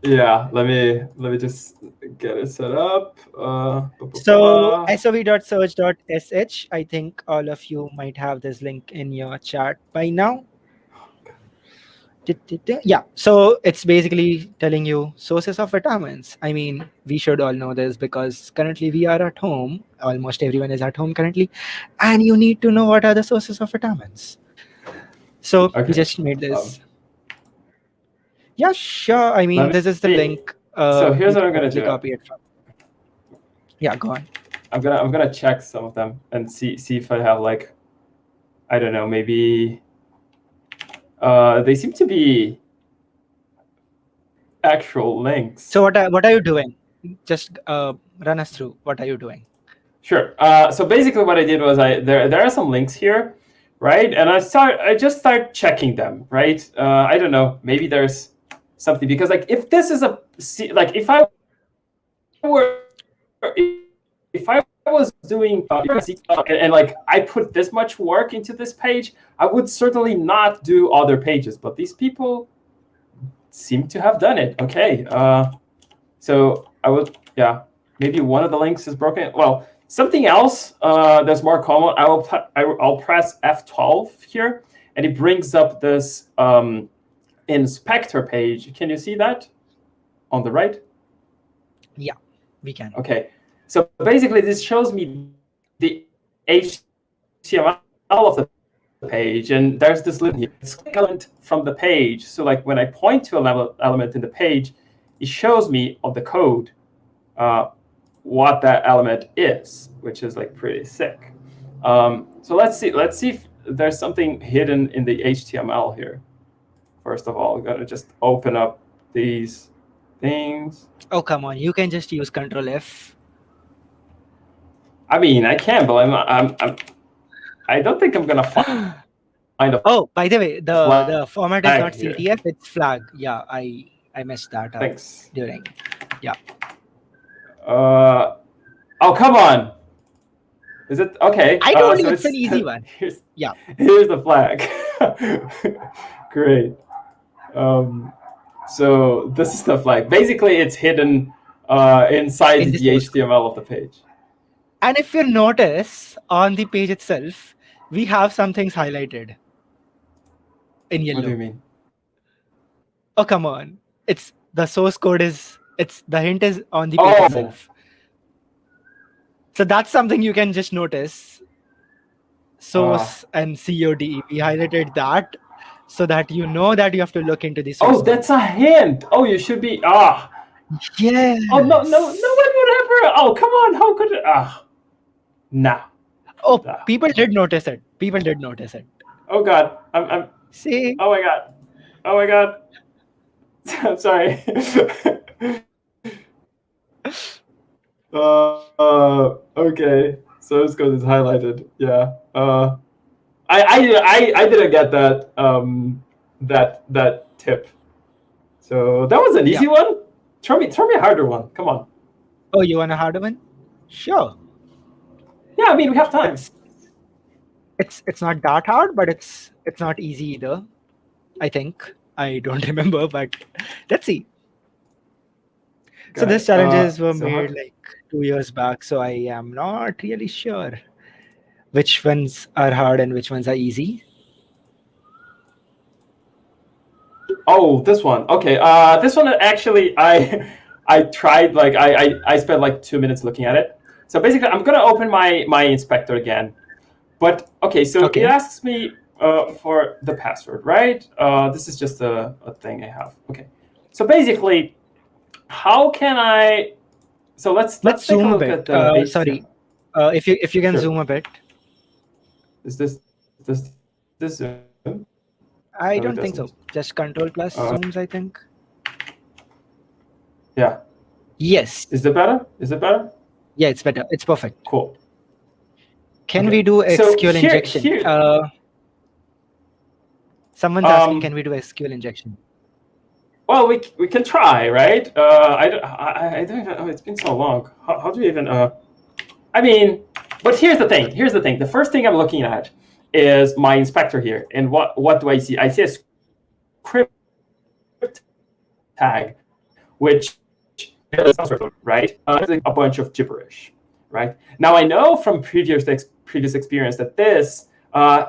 S2: Yeah, let me just get it set up.
S1: So sov.search.sh, I think all of you might have this link in your chat by now. Yeah, so it's basically telling you sources of vitamins. I mean, we should all know this because currently we are at home. Almost everyone is at home currently, and you need to know what are the sources of vitamins. So
S2: Okay.
S1: we just made this. Yeah, sure. I mean, this is the link.
S2: So here's what I'm gonna do.
S1: Copy it from. Yeah, go on.
S2: I'm gonna check some of them and see if I have like, I don't know, maybe they seem to be actual links.
S1: So what are you doing? Just run us through. What are you doing?
S2: Sure. So basically, what I did was there are some links here, right? And I just start checking them, right? I don't know. Maybe there's something, because like if this is if I was doing and like I put this much work into this page, I would certainly not do other pages. But these people seem to have done it. Okay. So I would, yeah, maybe one of the links is broken. Well, something else that's more common, I'll press F12 here, and it brings up this inspector page. Can you see that on the right?
S1: Yeah, we can.
S2: Okay. So basically, this shows me the HTML of the page, and there's this little element from the page. So like when I point to an element in the page, it shows me on the code what that element is, which is like pretty sick. So let's see if there's something hidden in the HTML here. First of all, I'm gonna just open up these things.
S1: Oh, come on, you can just use Control F.
S2: I mean, I can, but I don't think I'm gonna find a.
S1: Oh, by the way, the format is not CTF, it's flag. Yeah, I messed that up.
S2: Thanks.
S1: During. Yeah.
S2: Oh, come on. Is it okay?
S1: I told you it's an easy one.
S2: Here's the flag. Great. So this is the flag. Basically, it's hidden inside the HTML of the page.
S1: And if you notice on the page itself, we have some things highlighted in yellow.
S2: What do you mean?
S1: Oh, come on. It's the source code the hint is on the page itself. So that's something you can just notice. Source and COD. We highlighted that so that you know that you have to look into the source.
S2: Oh, that's a hint. Oh, you should be
S1: Yeah.
S2: Oh no one would ever. Oh, come on. How could it? Nah.
S1: Oh, people did notice it.
S2: Oh God. I'm.
S1: See.
S2: Oh my God. I'm sorry. Okay. Source code is highlighted. Yeah. I didn't get that that tip. So that was an easy one. Throw me a harder one. Come on.
S1: Oh, you want a harder one? Sure.
S2: Yeah, I mean we have time.
S1: It's not that hard, but it's not easy either. I think. I don't remember, but let's see. So these challenges were made like 2 years back, so I am not really sure which ones are hard and which ones are easy.
S2: Oh, this one. Okay. This one actually I tried, like I spent like 2 minutes looking at it. So basically I'm gonna open my inspector again. But okay, so it asks me for the password, right? This is just a thing I have. Okay. So basically, how can I? So let's take a
S1: zoom a
S2: look
S1: bit.
S2: at the HTML.
S1: Sorry, if you can
S2: Sure.
S1: zoom a bit.
S2: Is this zoom?
S1: I
S2: No, it
S1: don't think
S2: doesn't.
S1: so. Just Control plus zooms, I think.
S2: Yeah.
S1: Yes.
S2: Is it better? Is it better?
S1: Yeah, it's better. It's perfect.
S2: Cool.
S1: Can
S2: Okay.
S1: we do
S2: So
S1: SQL injection? Someone's asking, can we do SQL injection?
S2: Well, we can try, right? I don't even. Oh, it's been so long. How do you even? I mean, but here's the thing. Here's the thing. The first thing I'm looking at is my inspector here, and what do I see? I see a script tag, which is some sort of right. A bunch of gibberish, right? Now I know from previous experience that this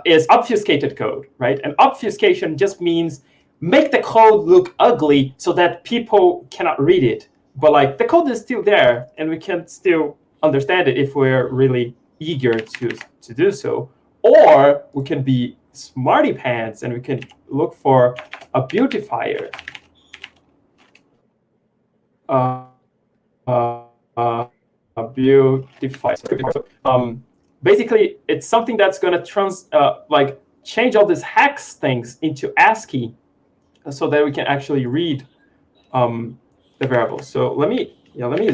S2: is obfuscated code, right? And obfuscation just means make the code look ugly so that people cannot read it. But like the code is still there, and we can still understand it if we're really eager to do so. Or we can be smarty pants and we can look for a beautifier. A beautifier. Basically, it's something that's going to like change all these hex things into ASCII, so that we can actually read the variables. So let me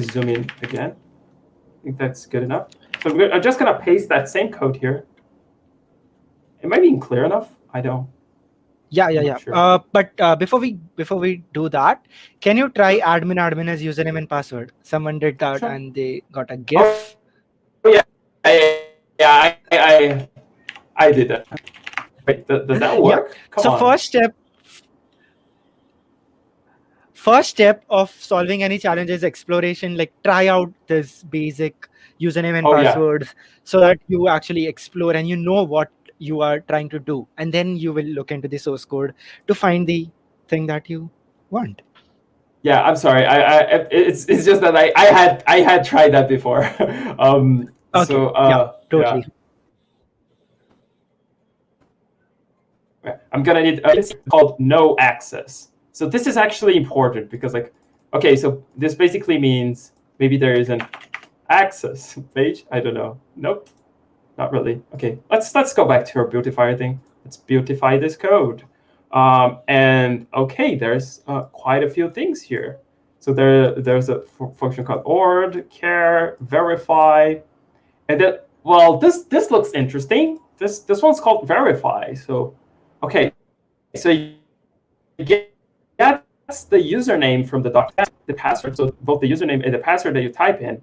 S2: zoom in again. I think that's good enough. So I'm just going to paste that same code here. Am I being clear enough? I don't.
S1: Yeah.
S2: Sure.
S1: But before we do that, can you try admin as username and password? Someone did that,
S2: Sure.
S1: and they got a GIF.
S2: Oh yeah, I did that. Wait, does that work?
S1: Yeah.
S2: Come
S1: so
S2: on.
S1: First step of solving any challenge is exploration. Like try out this basic username and passwords so that you actually explore and you know what you are trying to do, and then you will look into the source code to find the thing that you want.
S2: Yeah, I'm sorry. It's just that I had tried that before.
S1: Okay.
S2: So
S1: Yeah, totally.
S2: Yeah. I'm gonna need it's called no access. So this is actually important because like, okay, so this basically means maybe there is an access page. I don't know. Nope, not really. Okay, let's go back to our beautifier thing. Let's beautify this code. And okay, there's quite a few things here. So there's a function called ord, care, verify, and then well, this looks interesting. This one's called verify. So okay, so you get that's the username from the document, the password. So both the username and the password that you type in,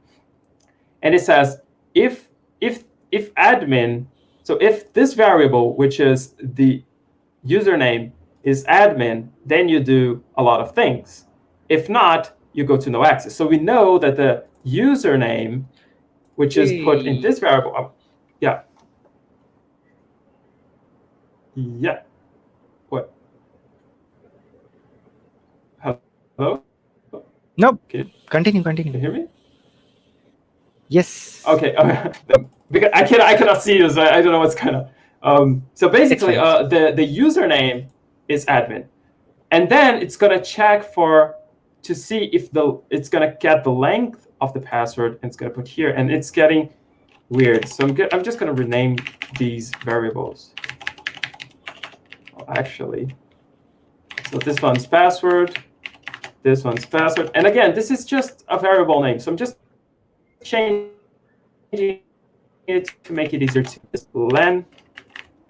S2: and it says if admin. So if this variable, which is the username, is admin, then you do a lot of things. If not, you go to no access. So we know that the username, which is put in this variable, yeah. What? Hello?
S1: Nope.
S2: Okay.
S1: Continue.
S2: Can you hear me?
S1: Yes.
S2: Okay. Because I cannot see you, so I don't know what's kind of. So basically, the username is admin, and then it's gonna check to see if it's gonna get the length of the password, and it's gonna put here, and it's getting weird. So I'm just gonna rename these variables. Actually, so this one's password. This one's password. And again, this is just a variable name. So I'm just changing it to make it easier to len.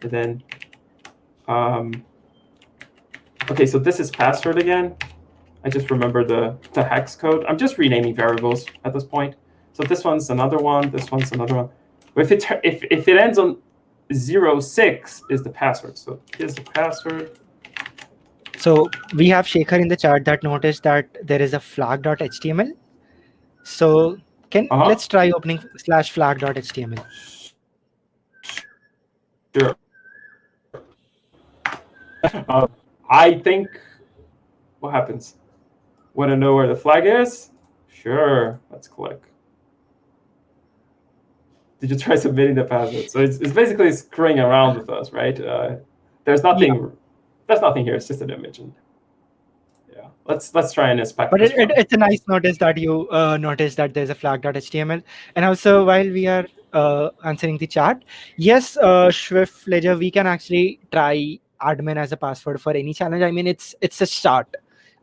S2: And then, okay, so this is password again. I just remember the hex code. I'm just renaming variables at this point. So this one's another one. This one's another one. But if it ends on 06 is the password. So here's the password.
S1: So we have Shekhar in the chat that noticed that there is a flag.html. So let's try opening /flag.html.
S2: Sure. I think what happens? Want to know where the flag is? Sure. Let's click. Did you try submitting the password? So it's basically screwing around with us, right? there's nothing here. It's just an image. And yeah, let's try and inspect
S1: But
S2: this one.
S1: it's a nice notice that you notice that there's a flag.html. And also, while we are answering the chat, yes, Swift Ledger, we can actually try admin as a password for any challenge. I mean, it's a start.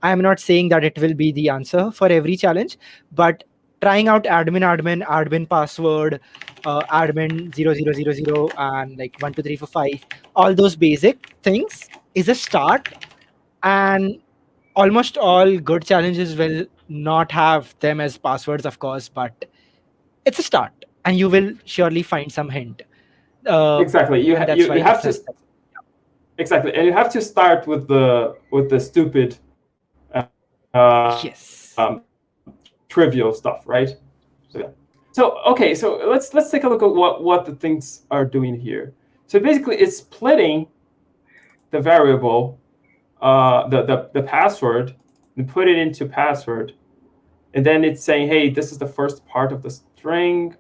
S1: I am not saying that it will be the answer for every challenge, but trying out admin password, admin 0000 and like 12345, all those basic things is a start. And almost all good challenges will not have them as passwords, of course, but it's a start, and you will surely find some hint.
S2: Exactly.
S1: And that's why
S2: You have
S1: it's
S2: to exactly, and you have to start with the stupid,
S1: yes.
S2: trivial stuff, right? So yeah. So okay, so let's take a look at what the things are doing here. So basically, it's splitting the variable, the password, and put it into password, and then it's saying, hey, this is the first part of the string.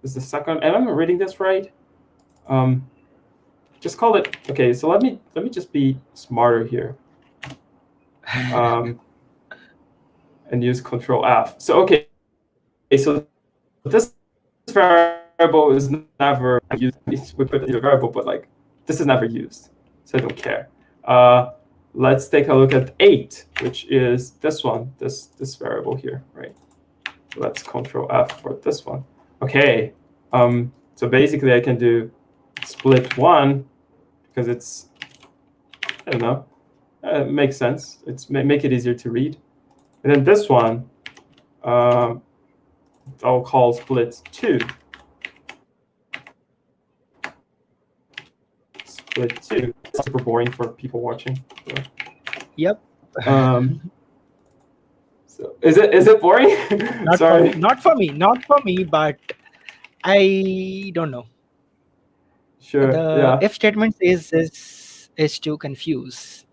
S2: This is the second. Am I reading this right? Just call it. Okay, so let me just be smarter here. And use Control F. So okay, so this variable is never used. We put it in a variable, but like this is never used, so I don't care. Let's take a look at 8, which is this one, this variable here, right? So let's Control F for this one. Okay, so basically I can do split 1 because it's, I don't know, it makes sense. It's make it easier to read. And then this one, I'll call split 2. Split 2. It's super boring for people watching. So.
S1: Yep.
S2: So is it boring? Sorry.
S1: Not for me, but I don't know.
S2: Sure.
S1: The if statement is to confuse.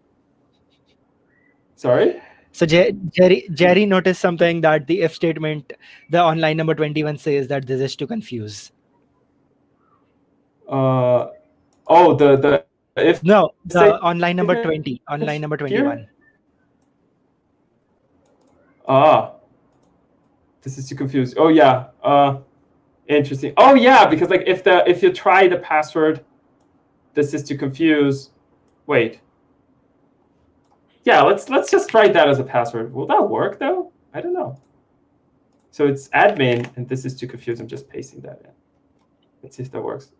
S2: Sorry.
S1: So Jerry noticed something, that the if statement, the online number 21 says that this is to confuse.
S2: The if
S1: no, the online number 20, online number 21.
S2: Here? This is to confuse. Oh yeah. Interesting. Oh yeah, because like if you try the password, this is to confuse. Wait. Yeah, let's just try that as a password. Will that work though? I don't know. So it's admin, and this is to confuse. I'm just pasting that in. Let's see if that works.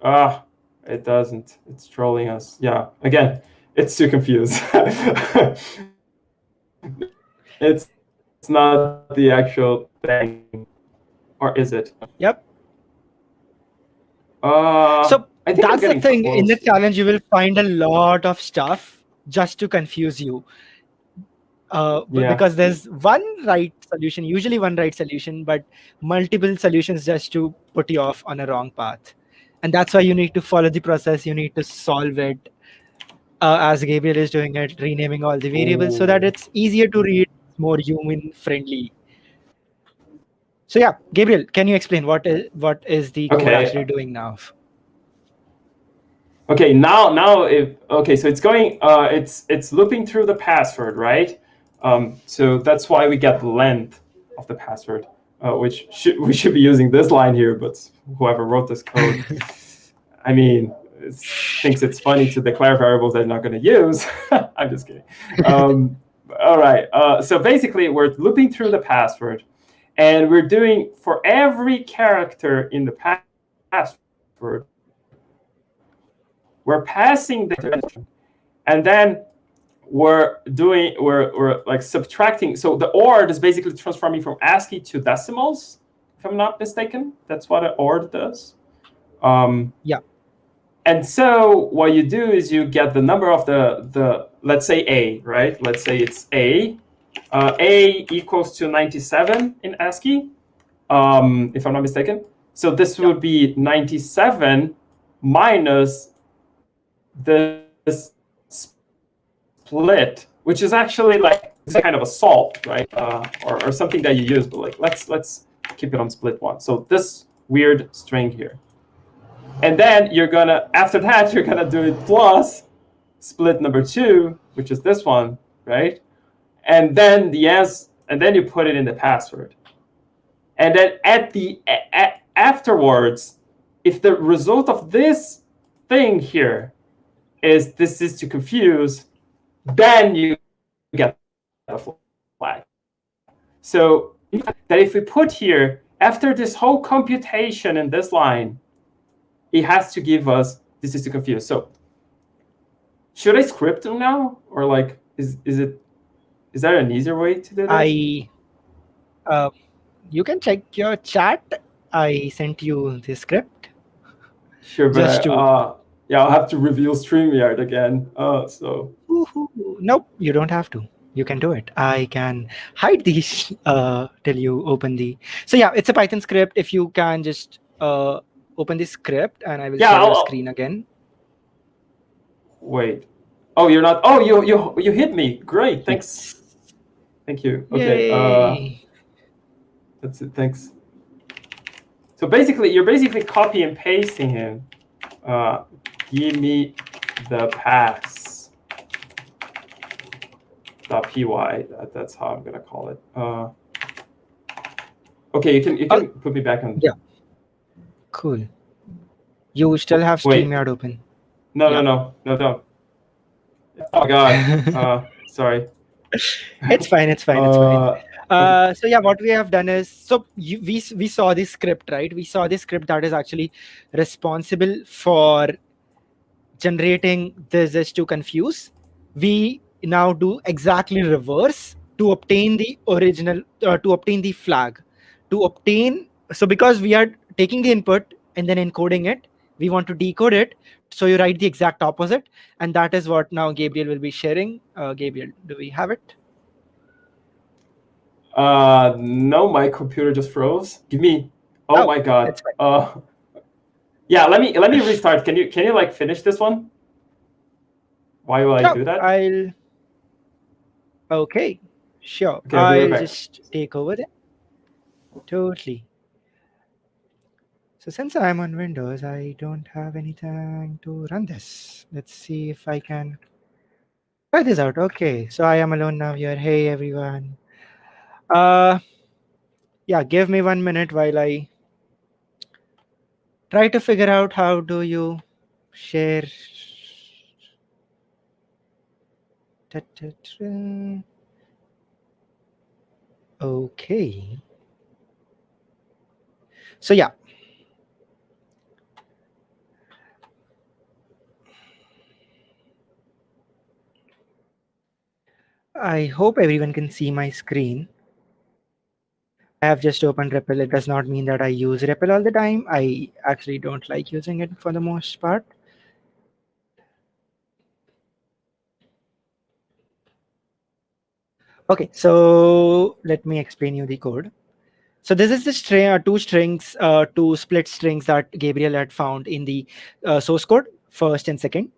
S2: It doesn't. It's trolling us. Yeah. Again, it's to confuse. It's not the actual thing, or is it?
S1: Yep.
S2: So
S1: that's the thing. In the challenge, you will find a lot of stuff just to confuse you. Because there's one right solution, usually one right solution, but multiple solutions just to put you off on a wrong path. And that's why you need to follow the process. You need to solve it as Gabriel is doing it, renaming all the variables so that it's easier to read, more human friendly. So yeah, Gabriel, can you explain what is the code actually doing now?
S2: Okay, now so it's going, it's looping through the password, right? So that's why we get the length of the password, which we should be using this line here, but whoever wrote this code, I mean, thinks it's funny to declare variables they're not going to use. I'm just kidding. All right. So basically, we're looping through the password, and we're doing for every character in the password, we're passing the, and then we're like subtracting. So the OR is basically transforming from ASCII to decimals, if I'm not mistaken. That's what an OR does.
S1: Yeah.
S2: And so what you do is you get the number of the let's say A, right? Let's say it's A. A equals to 97 in ASCII, if I'm not mistaken. So this would be 97 minus this split, which is actually like it's kind of a solve, right? Or something that you use, but like let's keep it on split 1. So this weird string here. And then you're gonna, after that, you're gonna do it plus split number 2, which is this one, right? And then and then you put it in the password. And then afterwards, if the result of this thing here is this is to confuse, then you get the flag. So that if we put here, after this whole computation in this line, it has to give us this is to confuse. So should I script them now, or like is that an easier way to do this?
S1: You can check your chat. I sent you the script.
S2: Sure, but
S1: Just to
S2: yeah, I'll have to reveal StreamYard again. So
S1: nope, you don't have to. You can do it. I can hide these till you open the. So yeah, it's a Python script. If you can just open the script, and I will share your screen again.
S2: Wait. Oh, you're not. Oh, you hit me. Great. Thanks. Thank you. Okay.
S1: Yay.
S2: That's it. Thanks. So basically, you're basically copy and pasting him. Give me the pass. .py. That's how I'm gonna call it. Okay, you can put me back on.
S1: Yeah. Cool. You still have StreamYard open.
S2: No, yeah. no, don't. Oh God. Sorry.
S1: It's fine. It's fine. So yeah, what we have done is, we saw this script, right? We saw this script that is actually responsible for generating this is to confuse. We now do exactly reverse to obtain the original, to obtain the flag, so because we are taking the input and then encoding it, we want to decode it. So you write the exact opposite, and that is what now Gabriel will be sharing. Gabriel, do we have it?
S2: No, my computer just froze. Give me. Oh my God. Yeah, let me restart. Can you like finish this one? Why will I do that?
S1: Okay, sure.
S2: Okay,
S1: I'll just take over there. Totally. So since I'm on Windows, I don't have anything to run this. Let's see if I can try this out. Okay, so I am alone now here. Hey everyone. Yeah, give me 1 minute while I try to figure out how do you share. Okay. So yeah. I hope everyone can see my screen. I have just opened REPL. It does not mean that I use REPL all the time. I actually don't like using it for the most part. Okay, so let me explain you the code. So this is the string, two split strings that Gabriel had found in the source code, first and second.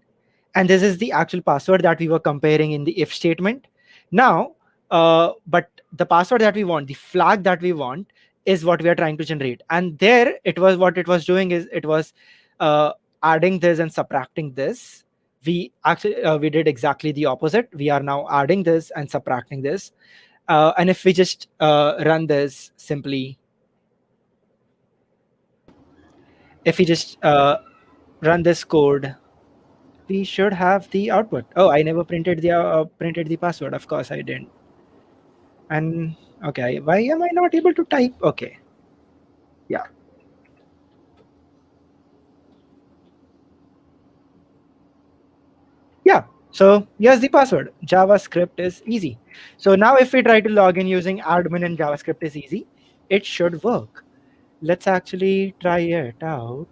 S1: And this is the actual password that we were comparing in the if statement. Now, but the password that we want, the flag that we want, is what we are trying to generate. And there, what it was doing is it was adding this and subtracting this. We actually we did exactly the opposite. We are now adding this and subtracting this. And if we just run this simply, if we just run this code, we should have the output. Oh, I never printed the password. Of course I didn't. And okay, why am I not able to type? Okay. Yeah. Yeah. So here's the password. JavaScript is easy. So now if we try to log in using admin and JavaScript is easy, it should work. Let's actually try it out.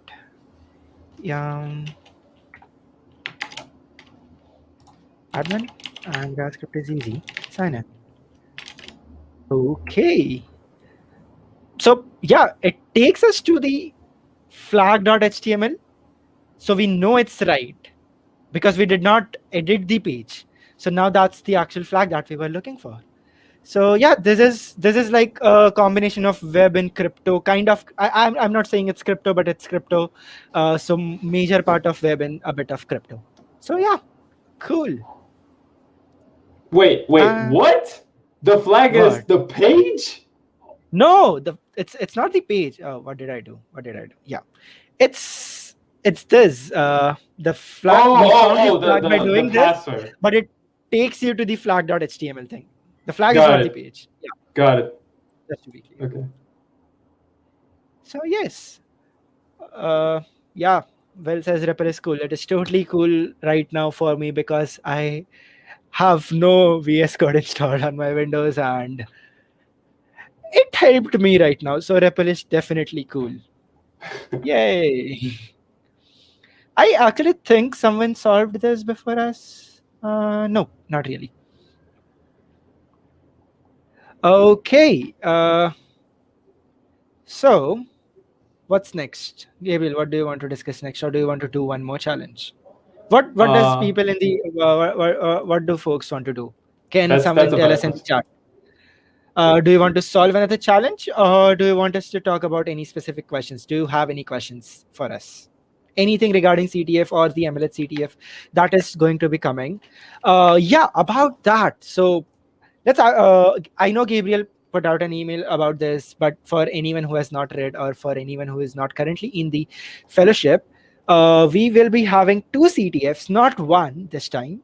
S1: Admin and JavaScript is easy. Sign in. Okay. So yeah, it takes us to the flag.html. So we know it's right because we did not edit the page. So now that's the actual flag that we were looking for. So yeah, this is like a combination of web and crypto, kind of. I'm not saying it's crypto, but it's crypto. So major part of web and a bit of crypto. So yeah, Cool.
S2: Wait, what? The flag is
S1: What?
S2: the page?
S1: No, it's not the page. Oh, what did I do? Yeah, it's this. The flag. We found the flag by
S2: The
S1: doing this,
S2: password.
S1: but it takes you to the flag.html thing. The flag is
S2: Got
S1: not the
S2: it.
S1: page. Yeah,
S2: Got it.
S1: just to be clear.
S2: Okay.
S1: So yes, uh, yeah. Well, says Ripple is cool. It is totally cool right now for me because I have no VS Code installed on my Windows, and it helped me right now. So Ripple is definitely cool. Yay! I actually think someone solved this before us. No, not really. Okay. So what's next, Gabriel? What do you want to discuss next, or do you want to do one more challenge? What does people in the what do folks want to do? Can
S2: That's
S1: someone
S2: a
S1: tell
S2: better
S1: us in the
S2: question.
S1: chat? Do you want to solve another challenge, or do you want us to talk about any specific questions? Do you have any questions for us? Anything regarding CTF or the MLH CTF that is going to be coming? Yeah, about that. So let's. I know Gabriel put out an email about this, but for anyone who has not read or for anyone who is not currently in the fellowship, we will be having two CTFs, not one this time.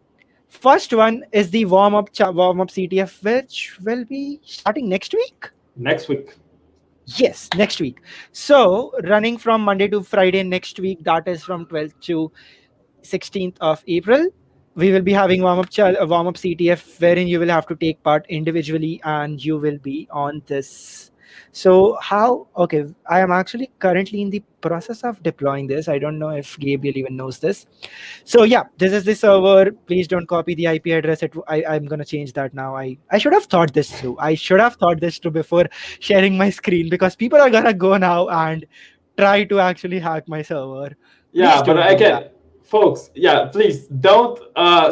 S1: First one is the warm up CTF, which will be starting next week.
S2: Next week.
S1: Yes, next week. So running from Monday to Friday next week, that is from 12th to 16th of April. We will be having warm up CTF wherein you will have to take part individually and you will be on this. So how? Okay, I am actually currently in the process of deploying this. I don't know if Gabriel even knows this. So yeah, this is the server. Please don't copy the IP address. I'm gonna change that now. I should have thought this through. I should have thought this through before sharing my screen because people are gonna go now and try to actually hack my server. Please
S2: Yeah, but
S1: don't do that.
S2: again, folks, yeah, please don't.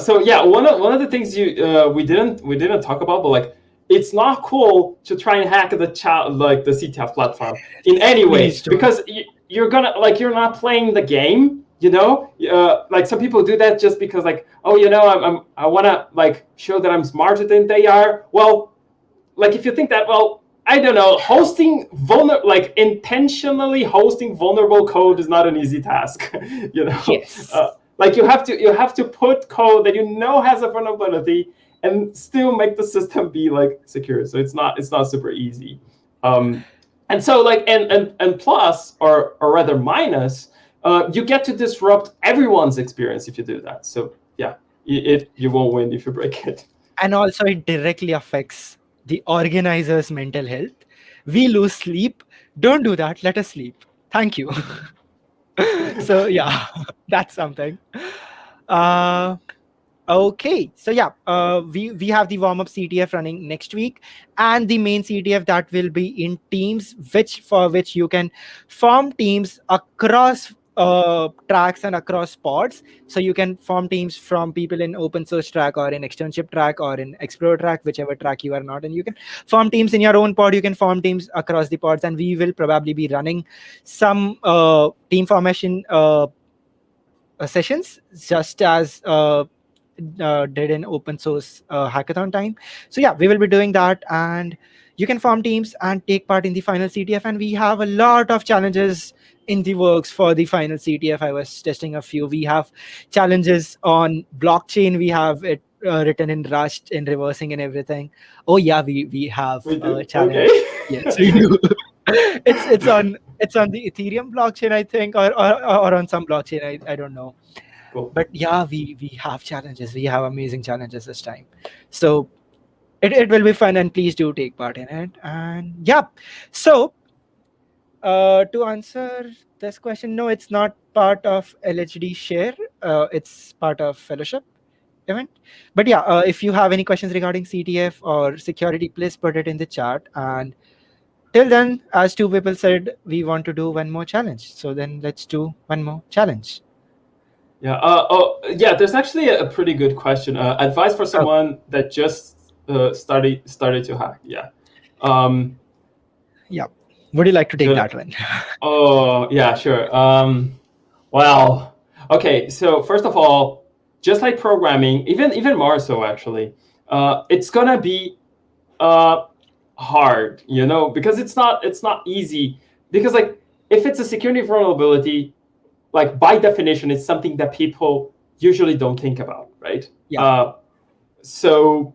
S2: So yeah, one of the things we didn't talk about, but like it's not cool to try and hack the CTF platform in any way
S1: Please don't.
S2: because you're gonna like you're not playing the game. You know, like some people do that just because like, oh, you know, I wanna like show that I'm smarter than they are. Well, like if you think that, well, I don't know, intentionally hosting vulnerable code is not an easy task. You know,
S1: Yes.
S2: like you have to put code that you know has a vulnerability and still make the system be like secure. So it's not super easy. And so like and plus or rather minus, you get to disrupt everyone's experience if you do that. So yeah, you won't win if you break it.
S1: And also it directly affects the organizer's mental health. We lose sleep. Don't do that. Let us sleep. Thank you. So yeah, that's something. Uh, okay, so yeah, we have the warm up CTF running next week, and the main CTF that will be in teams, which you can form teams across tracks and across pods. So you can form teams from people in open source track or in externship track or in explore track, whichever track you are not, and you can form teams in your own pod. You can form teams across the pods, and we will probably be running some team formation sessions just as did in open source hackathon time. So yeah, we will be doing that, and you can form teams and take part in the final CTF. And we have a lot of challenges in the works for the final CTF. I was testing a few. We have challenges on blockchain. We have it written in Rust, in reversing and everything. Oh yeah, we have
S2: We
S1: a
S2: do.
S1: challenge.
S2: Okay.
S1: Yes, we do. It's on the Ethereum blockchain, I think, or on some blockchain. I don't know.
S2: Cool.
S1: But yeah, we have challenges. We have amazing challenges this time. So it will be fun, and please do take part in it. And yeah, so to answer this question, no, it's not part of LHD share. It's part of fellowship event. But yeah, if you have any questions regarding CTF or security, please put it in the chat. And till then, as two people said, we want to do one more challenge. So then let's do one more challenge.
S2: Yeah. Yeah. There's actually a pretty good question. Advice for someone that just started to hack. Yeah.
S1: Yeah. Would you like to take that one?
S2: Oh yeah, sure. Well, okay. So first of all, just like programming, even more so actually, it's gonna be hard, because it's not easy. Because like if it's a security vulnerability, like by definition, it's something that people usually don't think about, right?
S1: Yeah.
S2: So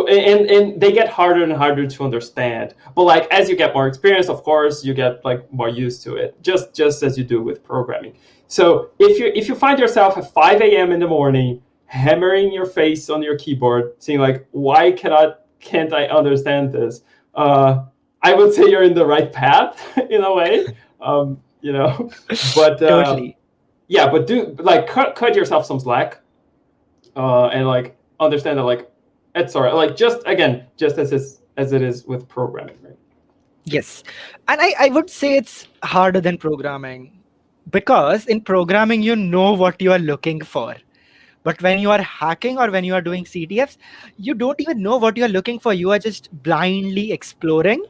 S2: and they get harder and harder to understand. But like as you get more experience, of course, you get like more used to it, just as you do with programming. So if you find yourself at 5 a.m. in the morning hammering your face on your keyboard, saying like, why can't I understand this? I would say you're in the right path in a way, but
S1: Totally.
S2: yeah, but do like cut yourself some slack, and like understand that like it's all right. Like just as it is with programming, right?
S1: Yes. And I would say it's harder than programming, because in programming, you know what you are looking for. But when you are hacking or when you are doing CTFs, you don't even know what you're looking for. You are just blindly exploring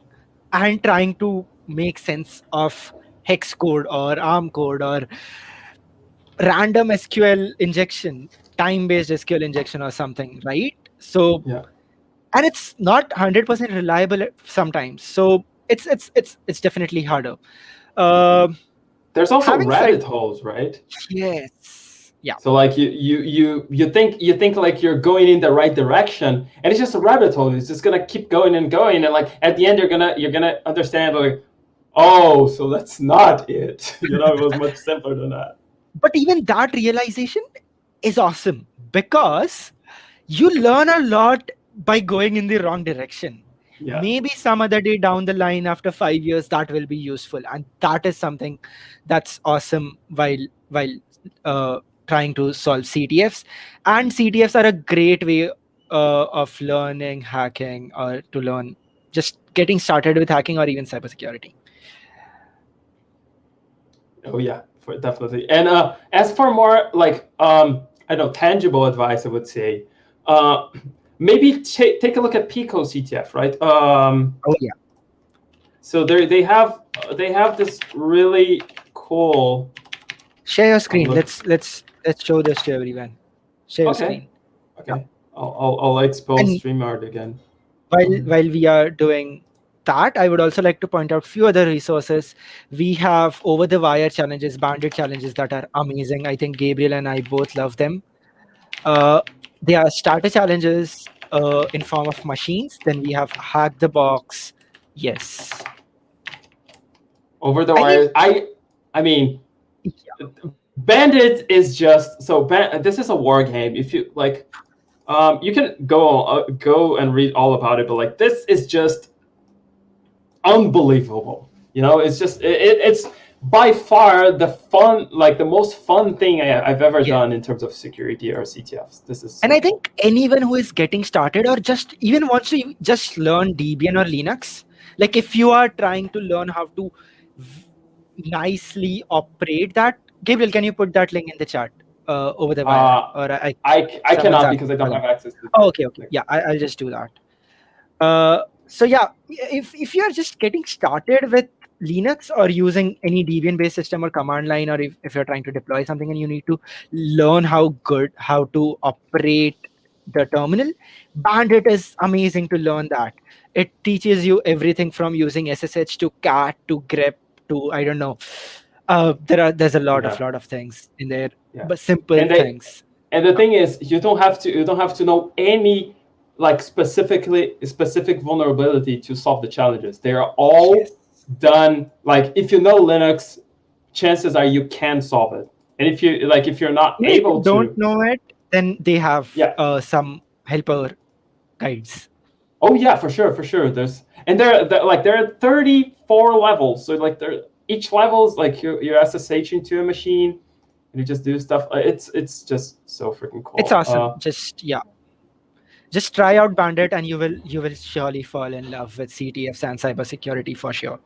S1: and trying to make sense of hex code or ARM code or random SQL injection, time-based SQL injection or something, right? So,
S2: Yeah.
S1: and it's not 100% reliable sometimes. So it's definitely harder. Uh,
S2: There's also
S1: Having said,
S2: rabbit holes, right?
S1: yes, yeah,
S2: So like you think like you're going in the right direction, and it's just a rabbit hole. It's just gonna keep going and going, and like at the end you're gonna understand like, oh, so that's not it. It was much simpler than that.
S1: but even that realization is awesome, because you learn a lot by going in the wrong direction.
S2: Yeah.
S1: Maybe some other day down the line, after 5 years, that will be useful, and that is something that's awesome while uh, trying to solve CTFs. And CTFs are a great way of learning hacking, or to learn just getting started with hacking or even cybersecurity.
S2: Oh yeah, definitely. And as for more like I don't know, tangible advice, I would say, uh, maybe take a look at Pico CTF, right?
S1: Oh yeah,
S2: So they have this really cool.
S1: share your screen.
S2: Look.
S1: Let's show this to everyone. Share your
S2: Okay.
S1: screen.
S2: Okay. I'll expose
S1: And
S2: StreamYard again.
S1: while we are doing that, I would also like to point out few other resources. We have over the wire challenges, bandit challenges that are amazing. I think Gabriel and I both love them. Uh, they are starter challenges in form of machines. Then we have hack the box. Yes,
S2: Over the
S1: I
S2: wire.
S1: think
S2: I mean,
S1: yeah,
S2: Bandit is just so. This is a war game. If you like, you can go and read all about it, but like this is just unbelievable. It's just it's by far the most fun thing I've ever
S1: yeah.
S2: done in terms of security or CTFs. This is
S1: And
S2: so
S1: I
S2: cool.
S1: think anyone who is getting started or just even wants to just learn Debian or Linux, like if you are trying to learn how to nicely operate that, Gabriel, can you put that link in the chat over the wire,
S2: Uh,
S1: or
S2: I
S1: someone's
S2: cannot
S1: asking
S2: because I
S1: for
S2: don't
S1: that.
S2: have access to
S1: Oh, okay,
S2: the.
S1: yeah, I'll just do that. So yeah, if you are just getting started with Linux or using any Debian based system or command line, or if you're trying to deploy something and you need to learn how to operate the terminal, Bandit is amazing to learn that. It teaches you everything from using SSH to cat to grep to, I don't know. There's a
S2: Yeah,
S1: lot of things in there,
S2: yeah.
S1: but simple
S2: And they
S1: things.
S2: and the thing is, you don't have to know any like specific vulnerability to solve the challenges. They are all
S1: Yes.
S2: done. Like if you know Linux, chances are you can solve it. And if you're not
S1: Even if you
S2: able
S1: don't
S2: to,
S1: know it, then they have
S2: yeah.
S1: some helper guides.
S2: Oh yeah, for sure, for sure. There are 34 levels. So like each level is like you're SSHing to a machine and you just do stuff. It's just so freaking
S1: It's
S2: cool.
S1: awesome. Just try out Bandit, and you will surely fall in love with CTFs and cybersecurity for sure.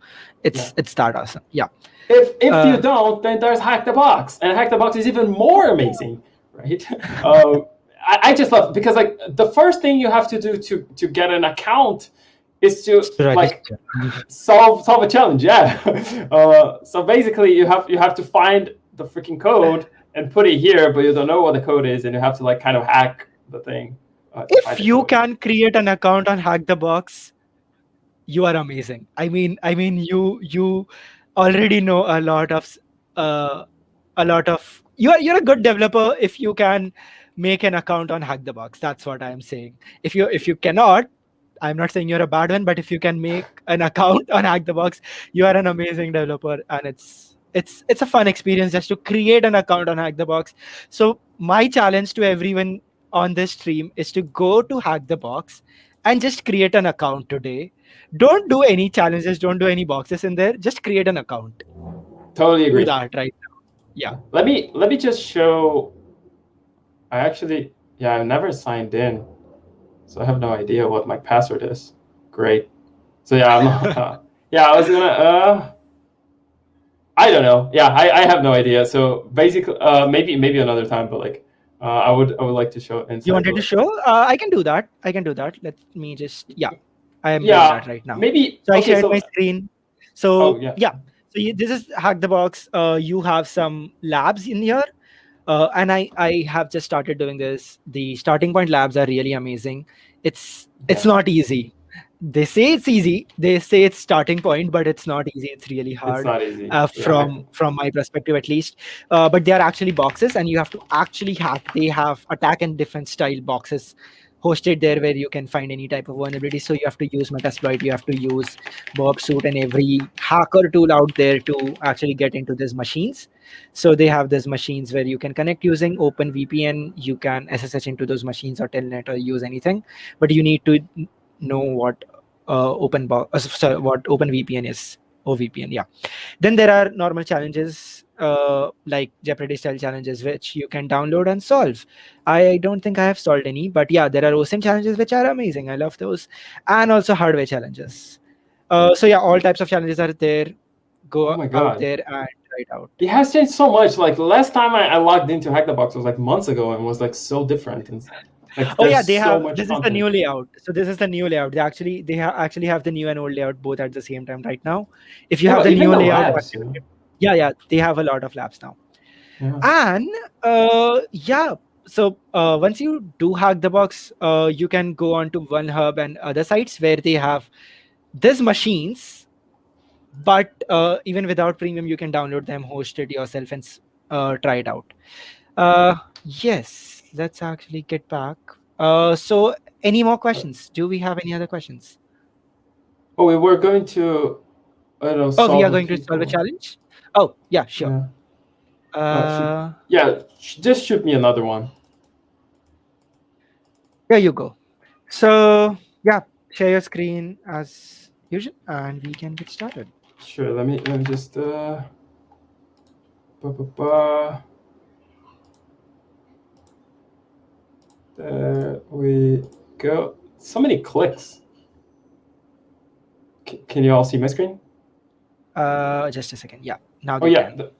S2: Yeah.
S1: It's that awesome. Yeah.
S2: If you
S1: Uh,
S2: don't, then there's Hack the Box, and Hack the Box is even more amazing, right? I just love because like the first thing you have to do to get an account is to like
S1: register.
S2: solve a challenge. Yeah. So basically, you have to find the freaking code and put it here, but you don't know what the code is, and you have to like kind of hack the thing.
S1: If you can create an account on Hack the Box, you are amazing. You already know a lot of you're a good developer if you can make an account on Hack the Box. That's what I'm saying. If you cannot, I'm not saying you're a bad one, but if you can make an account on Hack the Box, you are an amazing developer, and it's a fun experience just to create an account on Hack the Box. So my challenge to everyone on this stream is to go to Hack the Box and just create an account today. Don't do any challenges, don't do any boxes in there. Just create an account.
S2: Totally agree.
S1: Do that right now. Yeah.
S2: Let me just show. I've never signed in, so I have no idea what my password is. Great. So yeah, I'm not, I was gonna. I don't know. Yeah, I have no idea. So basically, maybe another time, but like, I would like to show inside.
S1: You wanted to show? I can do that. Let me just I am doing that right now.
S2: Maybe.
S1: So I shared my screen. So this is Hack the Box. You have some labs in here. And I have just started doing this. The starting point labs are really amazing. It's not easy. They say it's easy. They say it's starting point, but it's not easy. It's really hard.
S2: It's not easy.
S1: From my perspective, at least. But they are actually boxes, and you have to actually hack. They have attack and defense style boxes hosted there where you can find any type of vulnerability. So you have to use Metasploit, you have to use Bob Suit and every hacker tool out there to actually get into these machines. So they have these machines where you can connect using OpenVPN. You can SSH into those machines or Telnet or use anything, but you need to know what what OpenVPN is. OVPN, yeah. Then there are normal challenges like Jeopardy style challenges, which you can download and solve. I don't think I have solved any, but yeah, there are OSINT challenges which are amazing. I love those, and also hardware challenges. So yeah, all types of challenges are there. Go out there and try it out.
S2: It has changed so much. Like the last time I logged into Hack the Box was like months ago and was like so different. And like,
S1: they have. This is the new layout. So this is the new layout. They actually have the new and old layout both at the same time right now. If you have the new layout,
S2: labs,
S1: they have a lot of labs now. And so once you do Hack the Box, you can go on to OneHub and other sites where they have these machines, but even without premium, you can download them, host it yourself, and try it out. Yes, let's actually get back. So any more questions? Do we have any other questions?
S2: Oh, we were going to
S1: we are going to solve a challenge? Oh, yeah, sure.
S2: Just shoot me another one.
S1: There you go. So yeah, share your screen as usual and we can get started.
S2: Sure, let me just there we go. So many clicks. Can you all see my screen?
S1: Just a second. Yeah. Now they can.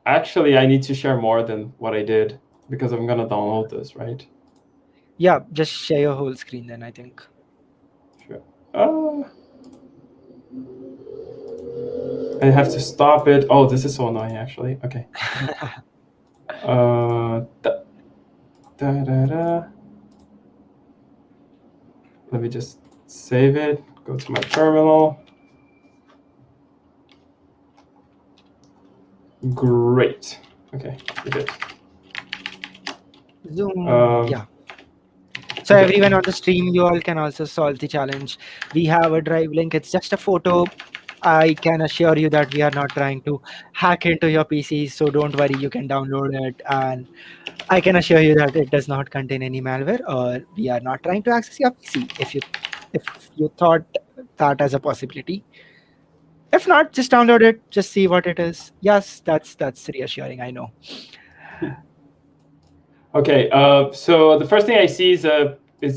S2: Actually, I need to share more than what I did because I'm gonna download this, right?
S1: Yeah, just share your whole screen then, I think.
S2: Sure. I have to stop it. Oh, this is so annoying, actually. Okay. Let me just save it. Go to my terminal. Great. Okay, we did.
S1: Zoom. Yeah. So everyone on the stream, you all can also solve the challenge. We have a drive link. It's just a photo. I can assure you that we are not trying to hack into your PC, so don't worry, you can download it. And I can assure you that it does not contain any malware, or we are not trying to access your PC. If you thought that as a possibility, if not, just download it, just see what it is. Yes, that's reassuring, I know.
S2: Okay, so the first thing I see is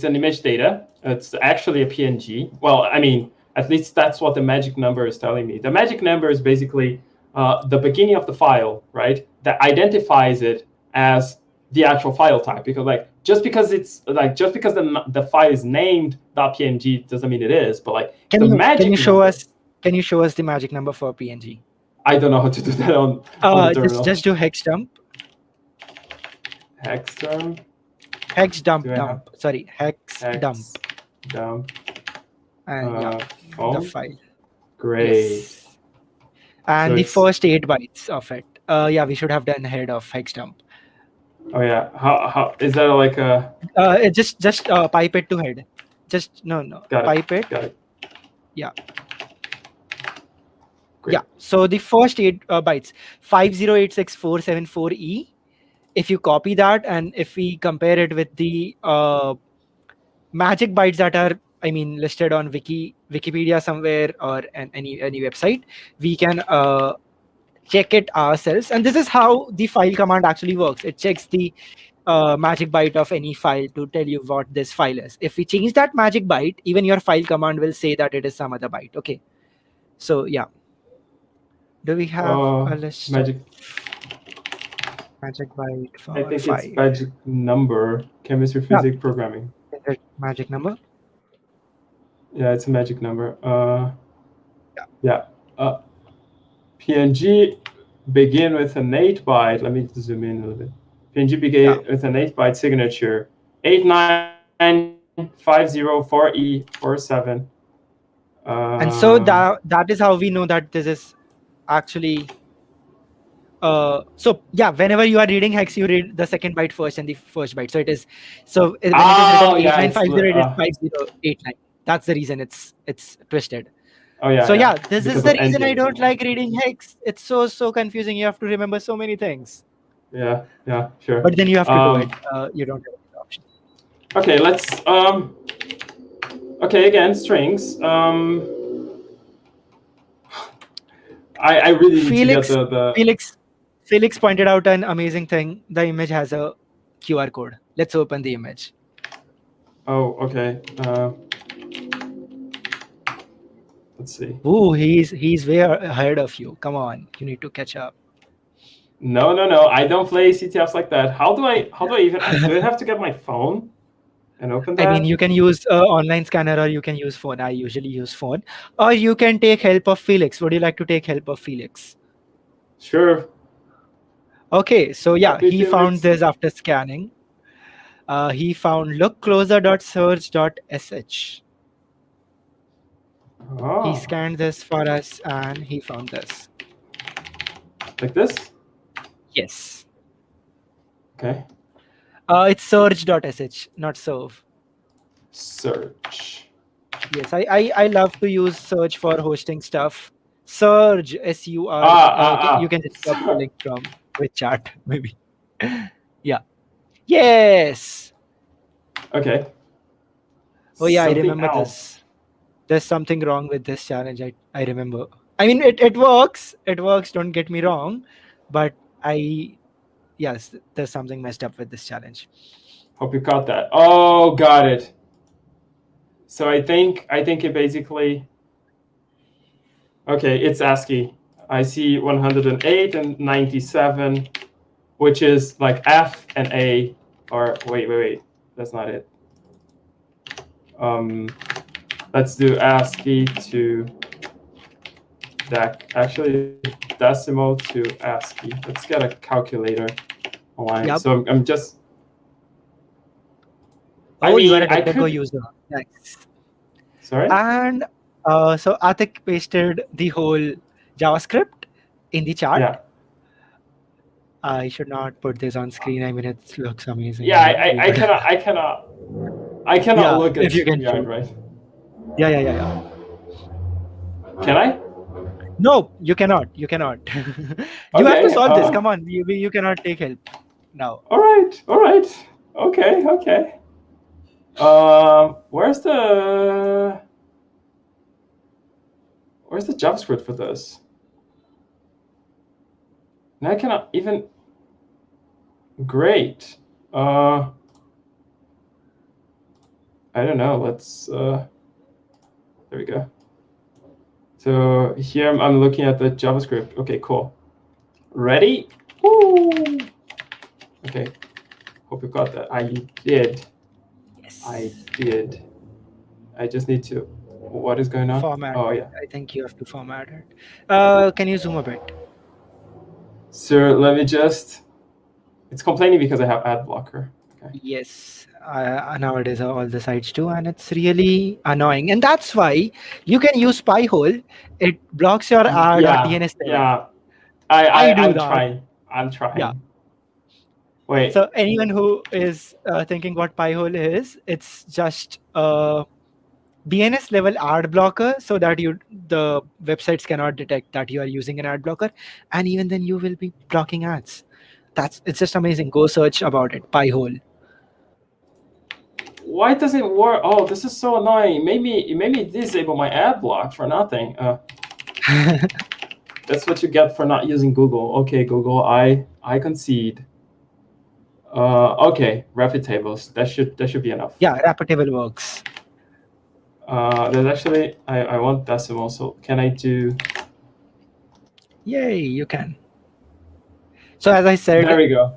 S2: an image data. It's actually a PNG. Well, I mean, at least that's what the magic number is telling me. The magic number is basically the beginning of the file, right? That identifies it as the actual file type. Because just because the file is named .png doesn't mean it is. But
S1: can you show us the magic number for PNG?
S2: I don't know how to do that on the terminal.
S1: Just do hex dump.
S2: Hex term.
S1: Hex dump
S2: Do I have
S1: Sorry, hex dump.
S2: Dump.
S1: And the
S2: Phone.
S1: file.
S2: Great.
S1: Yes. And
S2: So
S1: the
S2: it's-
S1: first 8 bytes of it. Yeah, we should have done ahead of hex dump.
S2: Oh yeah. How is that like a?
S1: Just pipe it to head. Just pipe it.
S2: Got it.
S1: Yeah.
S2: Great.
S1: Yeah. So the first 8 bytes, 5086474E. If you copy that and if we compare it with the magic bytes that are, I mean, listed on Wikipedia somewhere or any website, we can check it ourselves. And this is how the file command actually works. It checks the magic byte of any file to tell you what this file is. If we change that magic byte, even your file command will say that it is some other byte. Okay. So yeah. Do we have a list
S2: magic?
S1: Magic byte for
S2: I think
S1: file.
S2: it's magic number. Chemistry, physics, programming.
S1: Is it magic number?
S2: Yeah, it's a magic number. Yeah. PNG begin with an 8 byte. Let me zoom in a little bit. PNG begin with an 8 byte signature. 89504E47.
S1: And so that is how we know that this is actually. So yeah, whenever you are reading hex, you read the second byte first and the first byte. So it is. So when it is written 8950, it is 5089. That's the reason it's twisted.
S2: Oh yeah.
S1: So yeah, this
S2: because
S1: is the
S2: of
S1: reason I
S2: engine.
S1: don't like reading hex. It's so confusing. You have to remember so many things.
S2: Yeah, sure.
S1: But then you have to do it. You don't have the option.
S2: Okay, let's. Okay, again, strings. I really need to get the.
S1: Felix pointed out an amazing thing. The image has a QR code. Let's open the image.
S2: Oh, okay. Let's see.
S1: Ooh, he's way ahead of you. Come on, you need to catch up.
S2: No. I don't play CTFs like that. How do I even? Do I have to get my phone and open that?
S1: I mean, you can use online scanner or you can use phone. I usually use phone. Or you can take help of Felix. Would you like to take help of Felix?
S2: Sure.
S1: Okay, so yeah,
S2: Happy
S1: he
S2: Felix.
S1: found this after scanning. He found lookcloser.search.sh.
S2: Oh.
S1: He scanned this for us and he found this.
S2: Like this?
S1: Yes.
S2: Okay.
S1: It's search.sh, not serve.
S2: Search.
S1: Yes, I love to use search for hosting stuff. Surge, SUR. You can just copy the link from with chat, maybe. Yeah. Yes.
S2: Okay.
S1: Oh yeah, I remember this. There's something wrong with this challenge. I remember. I mean, it works. It works. Don't get me wrong, but yes, there's something messed up with this challenge.
S2: Hope you caught that. Oh, got it. So I think it basically. Okay, it's ASCII. I see 108 and 97, which is like F and A. Or wait. That's not it. Let's do ASCII to actually decimal to ASCII. Let's get a calculator online.
S1: Yep.
S2: So I'm just.
S1: You are a DuckDuckGo user. Nice.
S2: Sorry.
S1: And so Atik pasted the whole JavaScript in the chat.
S2: Yeah.
S1: I should not put this on screen. I mean, it looks amazing.
S2: Yeah, I cannot look at
S1: if you can
S2: StreamYard, right?
S1: Yeah.
S2: Can I?
S1: No, you cannot. You have to solve this. Come on, you cannot take help now.
S2: All right. Okay. Where's the JavaScript for this? And I cannot even. Great. I don't know. Let's. There we go. So here I'm looking at the JavaScript. Okay, cool. Ready? Woo! Okay. Hope you got that. I did.
S1: Yes.
S2: I did. I just need to What is going on?
S1: Format
S2: Oh
S1: it.
S2: yeah.
S1: I think you have to format it. Can you zoom a bit?
S2: So let me just. It's complaining because I have ad blocker. Okay.
S1: Yes. Nowadays all the sites do, and it's really annoying. And that's why you can use Pi-hole. It blocks your ad on
S2: Yeah,
S1: DNS level.
S2: yeah. I,
S1: I
S2: I
S1: do
S2: I'm
S1: that.
S2: trying. I'm
S1: Yeah.
S2: trying. Wait.
S1: So anyone who is thinking what Pi-hole is, it's just DNS level ad blocker so that the websites cannot detect that you are using an ad blocker, and even then you will be blocking ads. It's just amazing. Go search about it. Pi-hole.
S2: Why does it work? Oh, this is so annoying. Maybe disable my ad block for nothing. That's what you get for not using Google. Okay, Google, I concede. Okay, rapid tables. That should be enough.
S1: Yeah, Rapidable works.
S2: There's actually I want decimal. So can I do?
S1: Yay, you can. So as I
S2: There
S1: said,
S2: we go.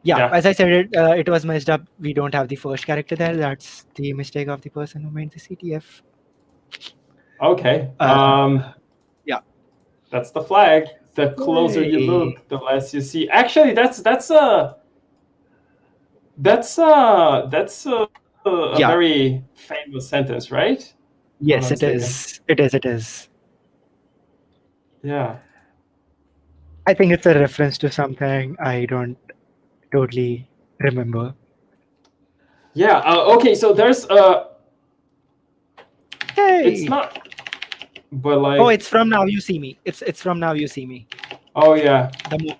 S1: yeah,
S2: Yeah.
S1: as I said, it was messed up. We don't have the first character there. That's the mistake of the person who made the CTF.
S2: Okay.
S1: Yeah.
S2: That's the flag. The closer you
S1: Yay.
S2: look, the less you see. Actually, that's a
S1: Yeah.
S2: very famous sentence, right? If I'm
S1: Yes,
S2: not
S1: it
S2: mistaken.
S1: is. It is. It is.
S2: Yeah.
S1: I think it's a reference to something I don't totally remember.
S2: Yeah. Okay. So there's it's
S1: Yay!
S2: not, but
S1: Oh,
S2: like,
S1: it's from Now You See Me. It's from Now You See Me.
S2: oh yeah,
S1: The movie.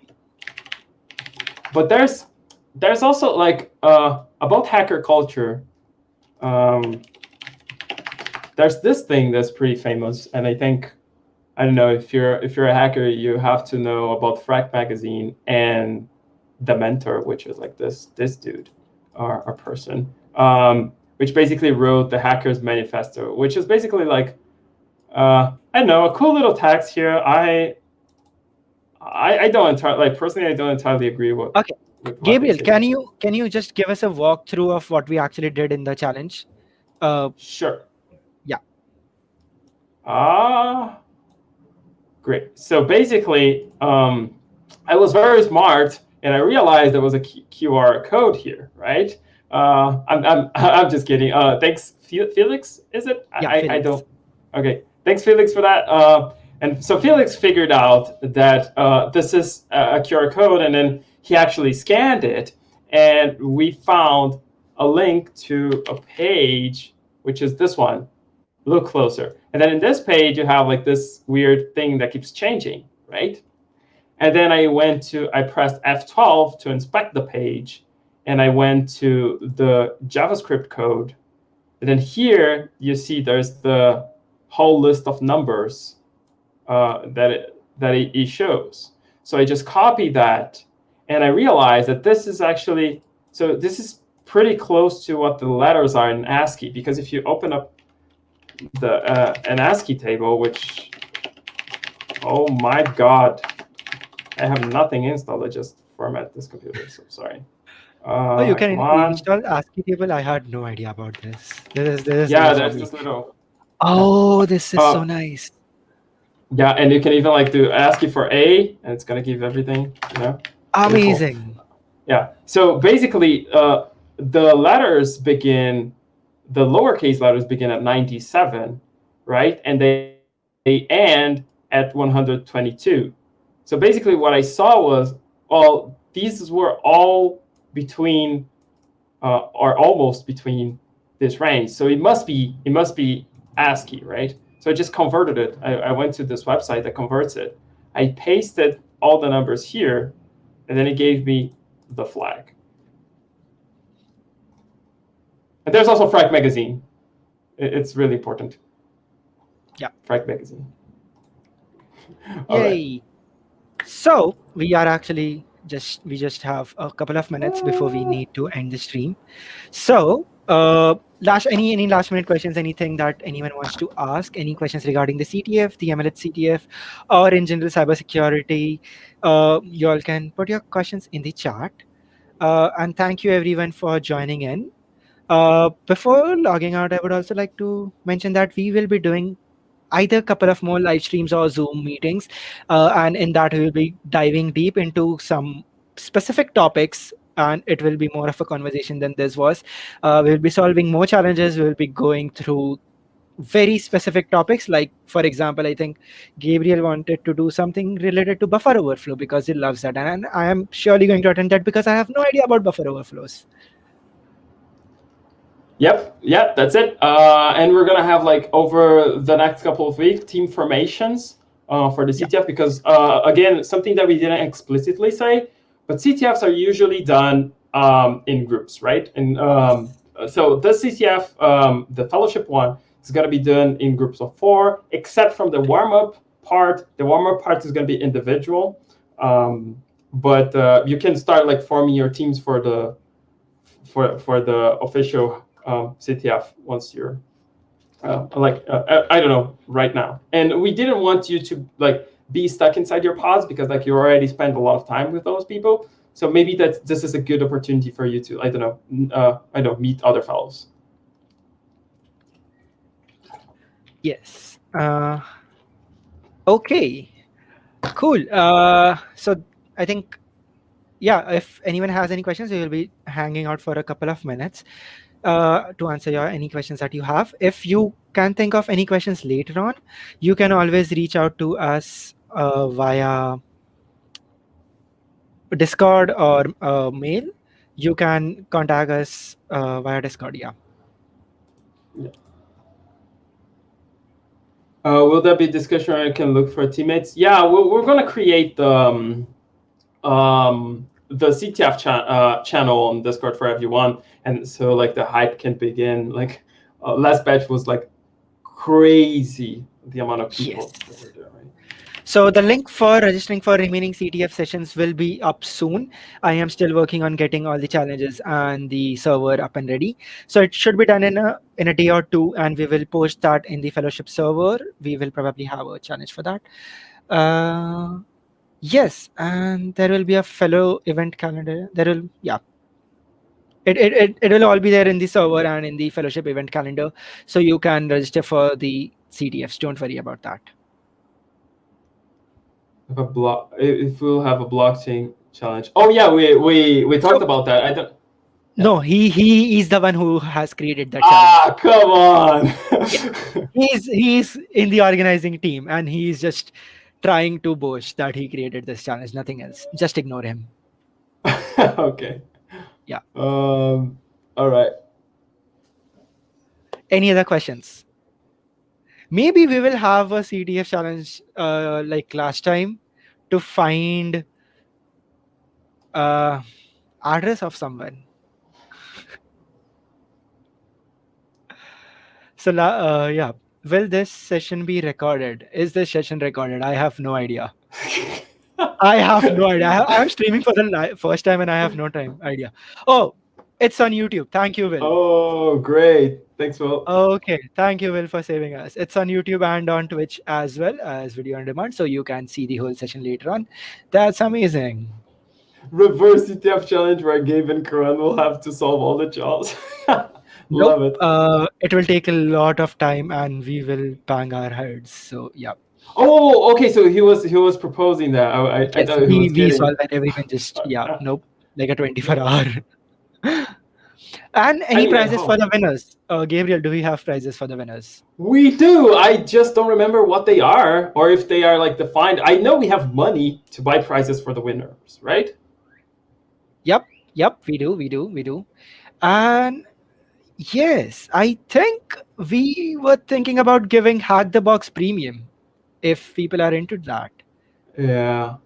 S2: but there's also like about hacker culture. Um, there's this thing that's pretty famous, and I don't know if you're a hacker, you have to know about Frack magazine and the mentor, which is like this dude or a person, which basically wrote the Hackers Manifesto, which is basically like I don't know, a cool little text here. I don't entirely, like, personally, I don't entirely agree
S1: Okay,
S2: with what they
S1: Gabriel,
S2: say here.
S1: can you just give us a walkthrough of what we actually did in the challenge? Uh,
S2: Sure.
S1: yeah.
S2: Ah, great. So basically, I was very smart, and I realized there was a QR code here, right? I'm just kidding. Thanks, Felix. Is it?
S1: Yeah,
S2: I
S1: Felix.
S2: don't. Okay. Thanks, Felix, for that. And so Felix figured out that this is a QR code, and then he actually scanned it, and we found a link to a page, which is this one. Look closer. And then in this page, you have like this weird thing that keeps changing, right? And then I pressed F12 to inspect the page, and I went to the JavaScript code. And then here you see there's the whole list of numbers that it shows. So I just copied that, and I realized that this is actually, so this is pretty close to what the letters are in ASCII, because if you open up an ASCII table, which, oh my God, I have nothing installed. I just format this computer, so sorry.
S1: Oh, you
S2: Come
S1: can
S2: on.
S1: install ASCII table. I had no idea about this. This is new
S2: Yeah,
S1: for
S2: there's
S1: me.
S2: this little, yeah.
S1: Oh, this is so nice.
S2: Yeah, and you can even like do ASCII for A, and it's gonna give everything, Pretty cool.
S1: Amazing.
S2: Yeah. So basically, the letters begin, the lowercase letters begin at 97, right? And they end at 122. So basically, what I saw was, well, these were all between, or almost between this range. So it must be ASCII, right? So I just converted it. I went to this website that converts it. I pasted all the numbers here, and then it gave me the flag. And there's also Frack magazine. It's really important.
S1: Yeah.
S2: Frack magazine. All right.
S1: Yay. So we just have a couple of minutes before we need to end the stream. So last any last minute questions, anything that anyone wants to ask, any questions regarding the CTF, the MLH CTF, or in general cybersecurity, you all can put your questions in the chat. And thank you everyone for joining in. Before logging out, I would also like to mention that we will be doing either a couple of more live streams or Zoom meetings, and in that we will be diving deep into some specific topics. And it will be more of a conversation than this was. We will be solving more challenges. We will be going through very specific topics. Like, for example, I think Gabriel wanted to do something related to buffer overflow because he loves that, and I am surely going to attend that because I have no idea about buffer overflows.
S2: Yep, yeah, that's it. And we're gonna have like over the next couple of weeks team formations for the CTF because again, something that we didn't explicitly say, but CTFs are usually done in groups, right? And so the CTF, the fellowship one, is gonna be done in groups of 4, except from the warm up part. The warm up part is gonna be individual, but you can start like forming your teams for the official CTF once you're I don't know right now. And we didn't want you to like be stuck inside your pods because like you already spent a lot of time with those people. So maybe this is a good opportunity for you to I don't know meet other fellows.
S1: Yes. Okay. Cool. So I think, yeah, if anyone has any questions, we will be hanging out for a couple of minutes to answer any questions that you have. If you can think of any questions later on, you can always reach out to us via Discord or mail. You can contact us via Discord. Yeah.
S2: Will there be discussion where I can look for teammates? Yeah, we're going to create the CTF channel on Discord for everyone, and so like the hype can begin. Like last batch was like crazy the amount of people that were there. Right?
S1: So the link for registering for remaining CTF sessions will be up soon. I am still working on getting all the challenges and the server up and ready. So it should be done in a day or two, and we will post that in the fellowship server. We will probably have a challenge for that. Yes, and there will be a fellow event calendar. There will, yeah. It will all be there in the server and in the fellowship event calendar, so you can register for the CTFs. Don't worry about that.
S2: If we'll have a blockchain challenge. Oh yeah, we talked about that. I don't.
S1: No, he is the one who has created that challenge.
S2: Come on.
S1: Yeah. He's in the organizing team, and he's just trying to boast that he created this challenge. Nothing else. Just ignore him.
S2: Okay.
S1: Yeah.
S2: All right.
S1: Any other questions? Maybe we will have a CTF challenge like last time to find address of someone. So yeah, will this session be recorded? Is this session recorded? I have no idea. I have no idea. I'm streaming for the first time and I have no idea. Oh, it's on YouTube. Thank you, Will.
S2: Oh, great. Thanks, Will.
S1: Okay. Thank you, Will, for saving us. It's on YouTube and on Twitch as well as video on demand, so you can see the whole session later on. That's amazing.
S2: Reverse CTF challenge where Gabe and Karan will have to solve all the jobs. Love it.
S1: It will take a lot of time and we will bang our heads. So yeah.
S2: Oh, okay. So he was proposing that. I thought he was
S1: we solve and everyone just nope, like a 24-hour. And any prizes for the winners? Gabriel, do we have prizes for the winners?
S2: We do. I just don't remember what they are or if they are like defined. I know we have money to buy prizes for the winners, right?
S1: Yep, we do. And yes, I think we were thinking about giving Hack the Box Premium if people are into that.
S2: Yeah.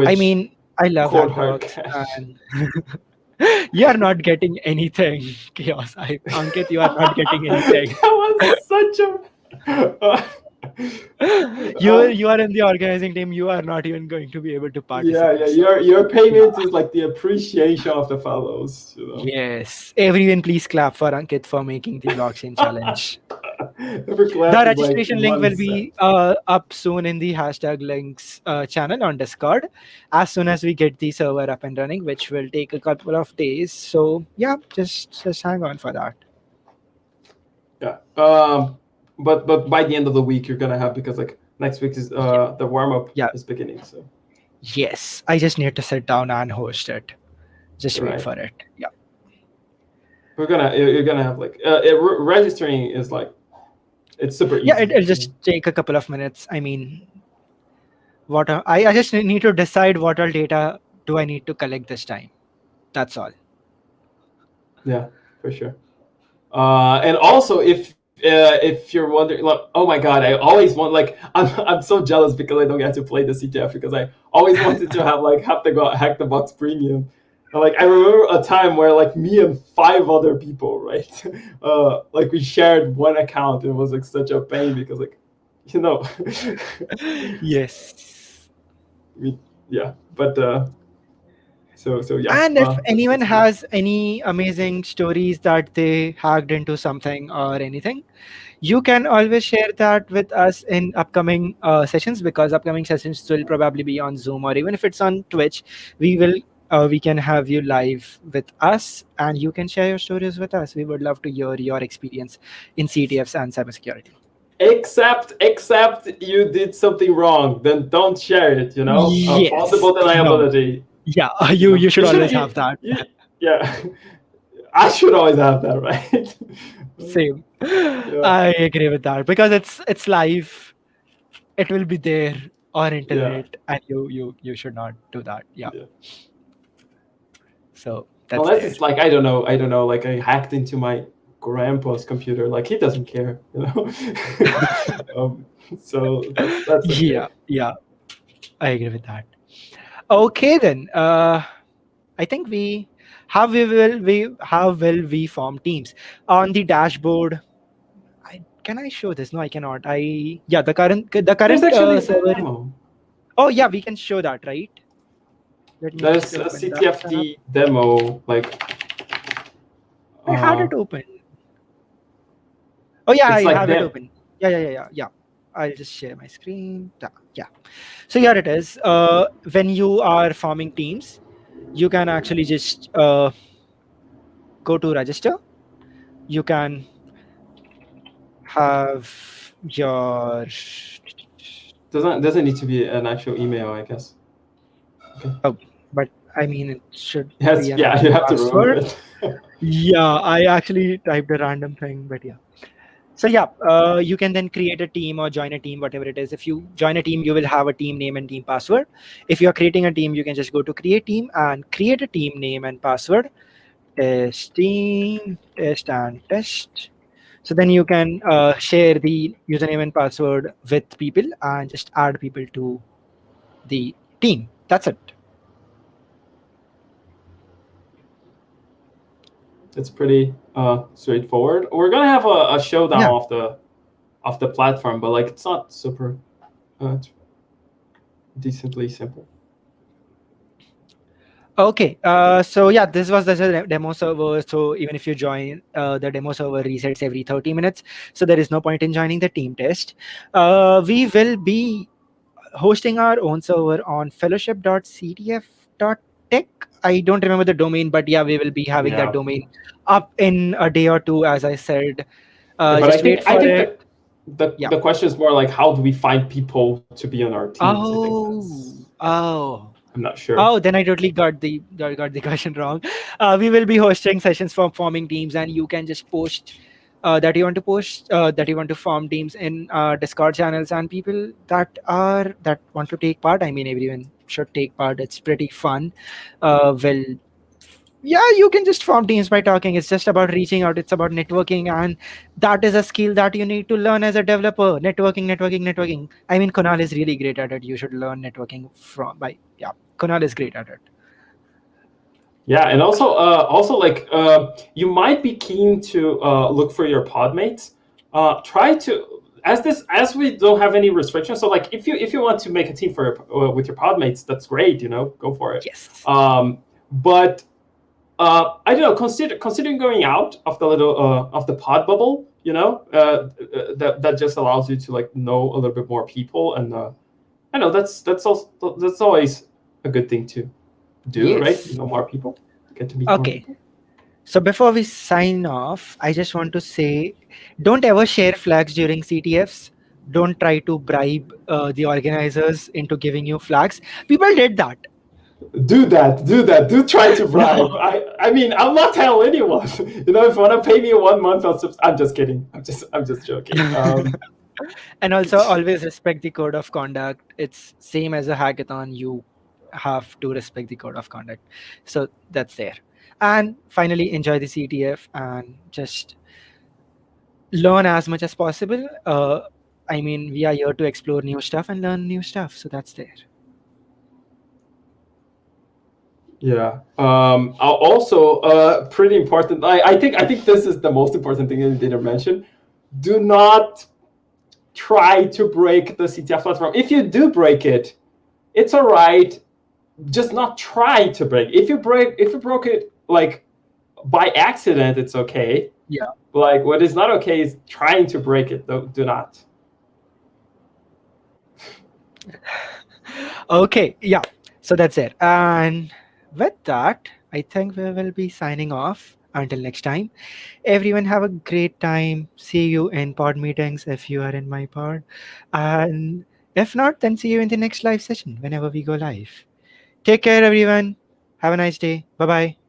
S1: I mean, I love Hack the Box. And you are not getting anything, Chaos. Ankit, you are not getting anything.
S2: That was such a...
S1: you are in the organizing team. You are not even going to be able to participate.
S2: Yeah. Your payment is like the appreciation of the fellows. You know?
S1: Yes. Everyone, please clap for Ankit for making the blockchain challenge.
S2: Every
S1: The
S2: class is like
S1: registration link will
S2: 1 cent.
S1: be up soon in the hashtag links channel on Discord as soon as we get the server up and running, which will take a couple of days. So yeah, just hang on for that.
S2: Yeah. But by the end of the week, you're gonna have, because like next week is
S1: Yeah,
S2: the warm up
S1: yeah,
S2: is beginning. So
S1: yes. I just need to sit down and host it. Just wait
S2: right,
S1: for it. Yeah.
S2: you're gonna have like registering is like, it's super
S1: Yeah,
S2: easy.
S1: it'll just take a couple of minutes. I mean, I just need to decide what all data do I need to collect this time. That's all.
S2: Yeah, for sure. And also, if you're wondering, like, oh my god, I always want, like, I'm so jealous because I don't get to play the CTF, because I always wanted to have to go hack the box premium. And, like, I remember a time where like me and 5 other people, right, like we shared one account. It was like such a pain because, like, you know,
S1: Yes.
S2: we, yeah, but so yeah,
S1: And if anyone
S2: that's cool.
S1: has any amazing stories that they hacked into something or anything, you can always share that with us in upcoming sessions, because upcoming sessions will probably be on Zoom, or even if it's on Twitch, we can have you live with us and you can share your stories with us. We would love to hear your experience in CTFs and cybersecurity.
S2: Except you did something wrong, then don't share it.
S1: Yes.
S2: Possible
S1: No.
S2: deniability.
S1: Yeah.
S2: You
S1: You
S2: know,
S1: should
S2: you should.
S1: always have that.
S2: Yeah. I should always have that, right?
S1: Same.
S2: Yeah.
S1: I agree with that because it's live. It will be there on
S2: Yeah.
S1: internet, and you should not do that. Yeah.
S2: Yeah.
S1: So that's
S2: Unless
S1: there.
S2: it's like, I don't know, like I hacked into my grandpa's computer. Like, he doesn't care. So that's
S1: Yeah.
S2: okay.
S1: Yeah. I agree with that. Okay then. I think how will we form teams on the dashboard? Can I show this? No, I cannot. Yeah, the
S2: There's
S1: current
S2: actually a
S1: server.
S2: demo.
S1: Oh yeah, we can show that, right? Let me just
S2: There's a
S1: open that tab.
S2: CTFD demo. Like,
S1: I had
S2: uh,
S1: it open. Oh yeah,
S2: it's
S1: I
S2: like
S1: have it
S2: that.
S1: open. Yeah. I'll just share my screen. Yeah. So here it is. When you are forming teams, you can actually just go to register. You can have your
S2: Doesn't need to be an actual email, I guess. Okay.
S1: oh, but I mean it should
S2: Yes,
S1: be an
S2: yeah,
S1: actual
S2: you have to remember
S1: password.
S2: it.
S1: Yeah, I actually typed a random thing, but yeah. So yeah, you can then create a team or join a team, whatever it is. If you join a team, you will have a team name and team password. If you are creating a team, you can just go to create team and create a team name and password. Test team, test and test. So then you can share the username and password with people and just add people to the team. That's it.
S2: It's pretty straightforward. We're gonna have a showdown
S1: Yeah.
S2: of the platform, but like, it's not super. It's decently simple.
S1: Okay. So yeah, this was the demo server. So even if you join, the demo server resets every 30 minutes. So there is no point in joining the team test. We will be hosting our own server on fellowship.ctf.tech. I don't remember the domain, but yeah, we will be having that
S2: Yeah.
S1: domain up in a day or two, as I said.
S2: Yeah, but
S1: Just wait
S2: I
S1: for
S2: think
S1: it.
S2: that the
S1: Yeah.
S2: the question is more like, how do we find people to be on our teams? I think
S1: Oh,
S2: that's.
S1: oh.
S2: I'm not sure.
S1: Oh, then I totally got the question wrong. We will be hosting sessions for forming teams, and you can just post that you want to form teams in Discord channels, and people that want to take part. I mean, everyone should take part. It's pretty fun. Well, yeah, you can just form teams by talking. It's just about reaching out. It's about networking, and that is a skill that you need to learn as a developer. Networking. I mean, Kunal is really great at it. You should learn networking from by yeah. Kunal is great at it.
S2: Yeah, and also like, you might be keen to look for your podmates. Try to, as we don't have any restrictions. So like, if you want to make a team for with your podmates, that's great. Go for it.
S1: Yes.
S2: But I don't know. Considering going out of the little of the pod bubble, that just allows you to like know a little bit more people, and I know that's always a good thing to do, right?
S1: Yes.
S2: Know more people, get to meet more
S1: Okay.
S2: people.
S1: So before we sign off, I just want to say, don't ever share flags during CTFs. Don't try to bribe the organizers into giving you flags. People did that.
S2: Do try to bribe.
S1: No.
S2: I mean, I'll not tell anyone. If you want to pay me 1 month, I'm just kidding. I'm just joking.
S1: And also always respect the code of conduct. It's same as a hackathon. You have to respect the code of conduct. So that's there. And finally, enjoy the CTF and just learn as much as possible. I mean, we are here to explore new stuff and learn new stuff. So that's there.
S2: Yeah. Also, pretty important. I think this is the most important thing you didn't mention. Do not try to break the CTF platform. If you do break it, it's all right. Just not try to break. If you broke it like by accident, it's okay.
S1: Yeah.
S2: Like what is not okay is trying to break it. Do not.
S1: Okay. Yeah. So that's it. And with that, I think we will be signing off. Until next time, everyone have a great time. See you in pod meetings if you are in my pod. And if not, then see you in the next live session whenever we go live. Take care, everyone. Have a nice day. Bye bye.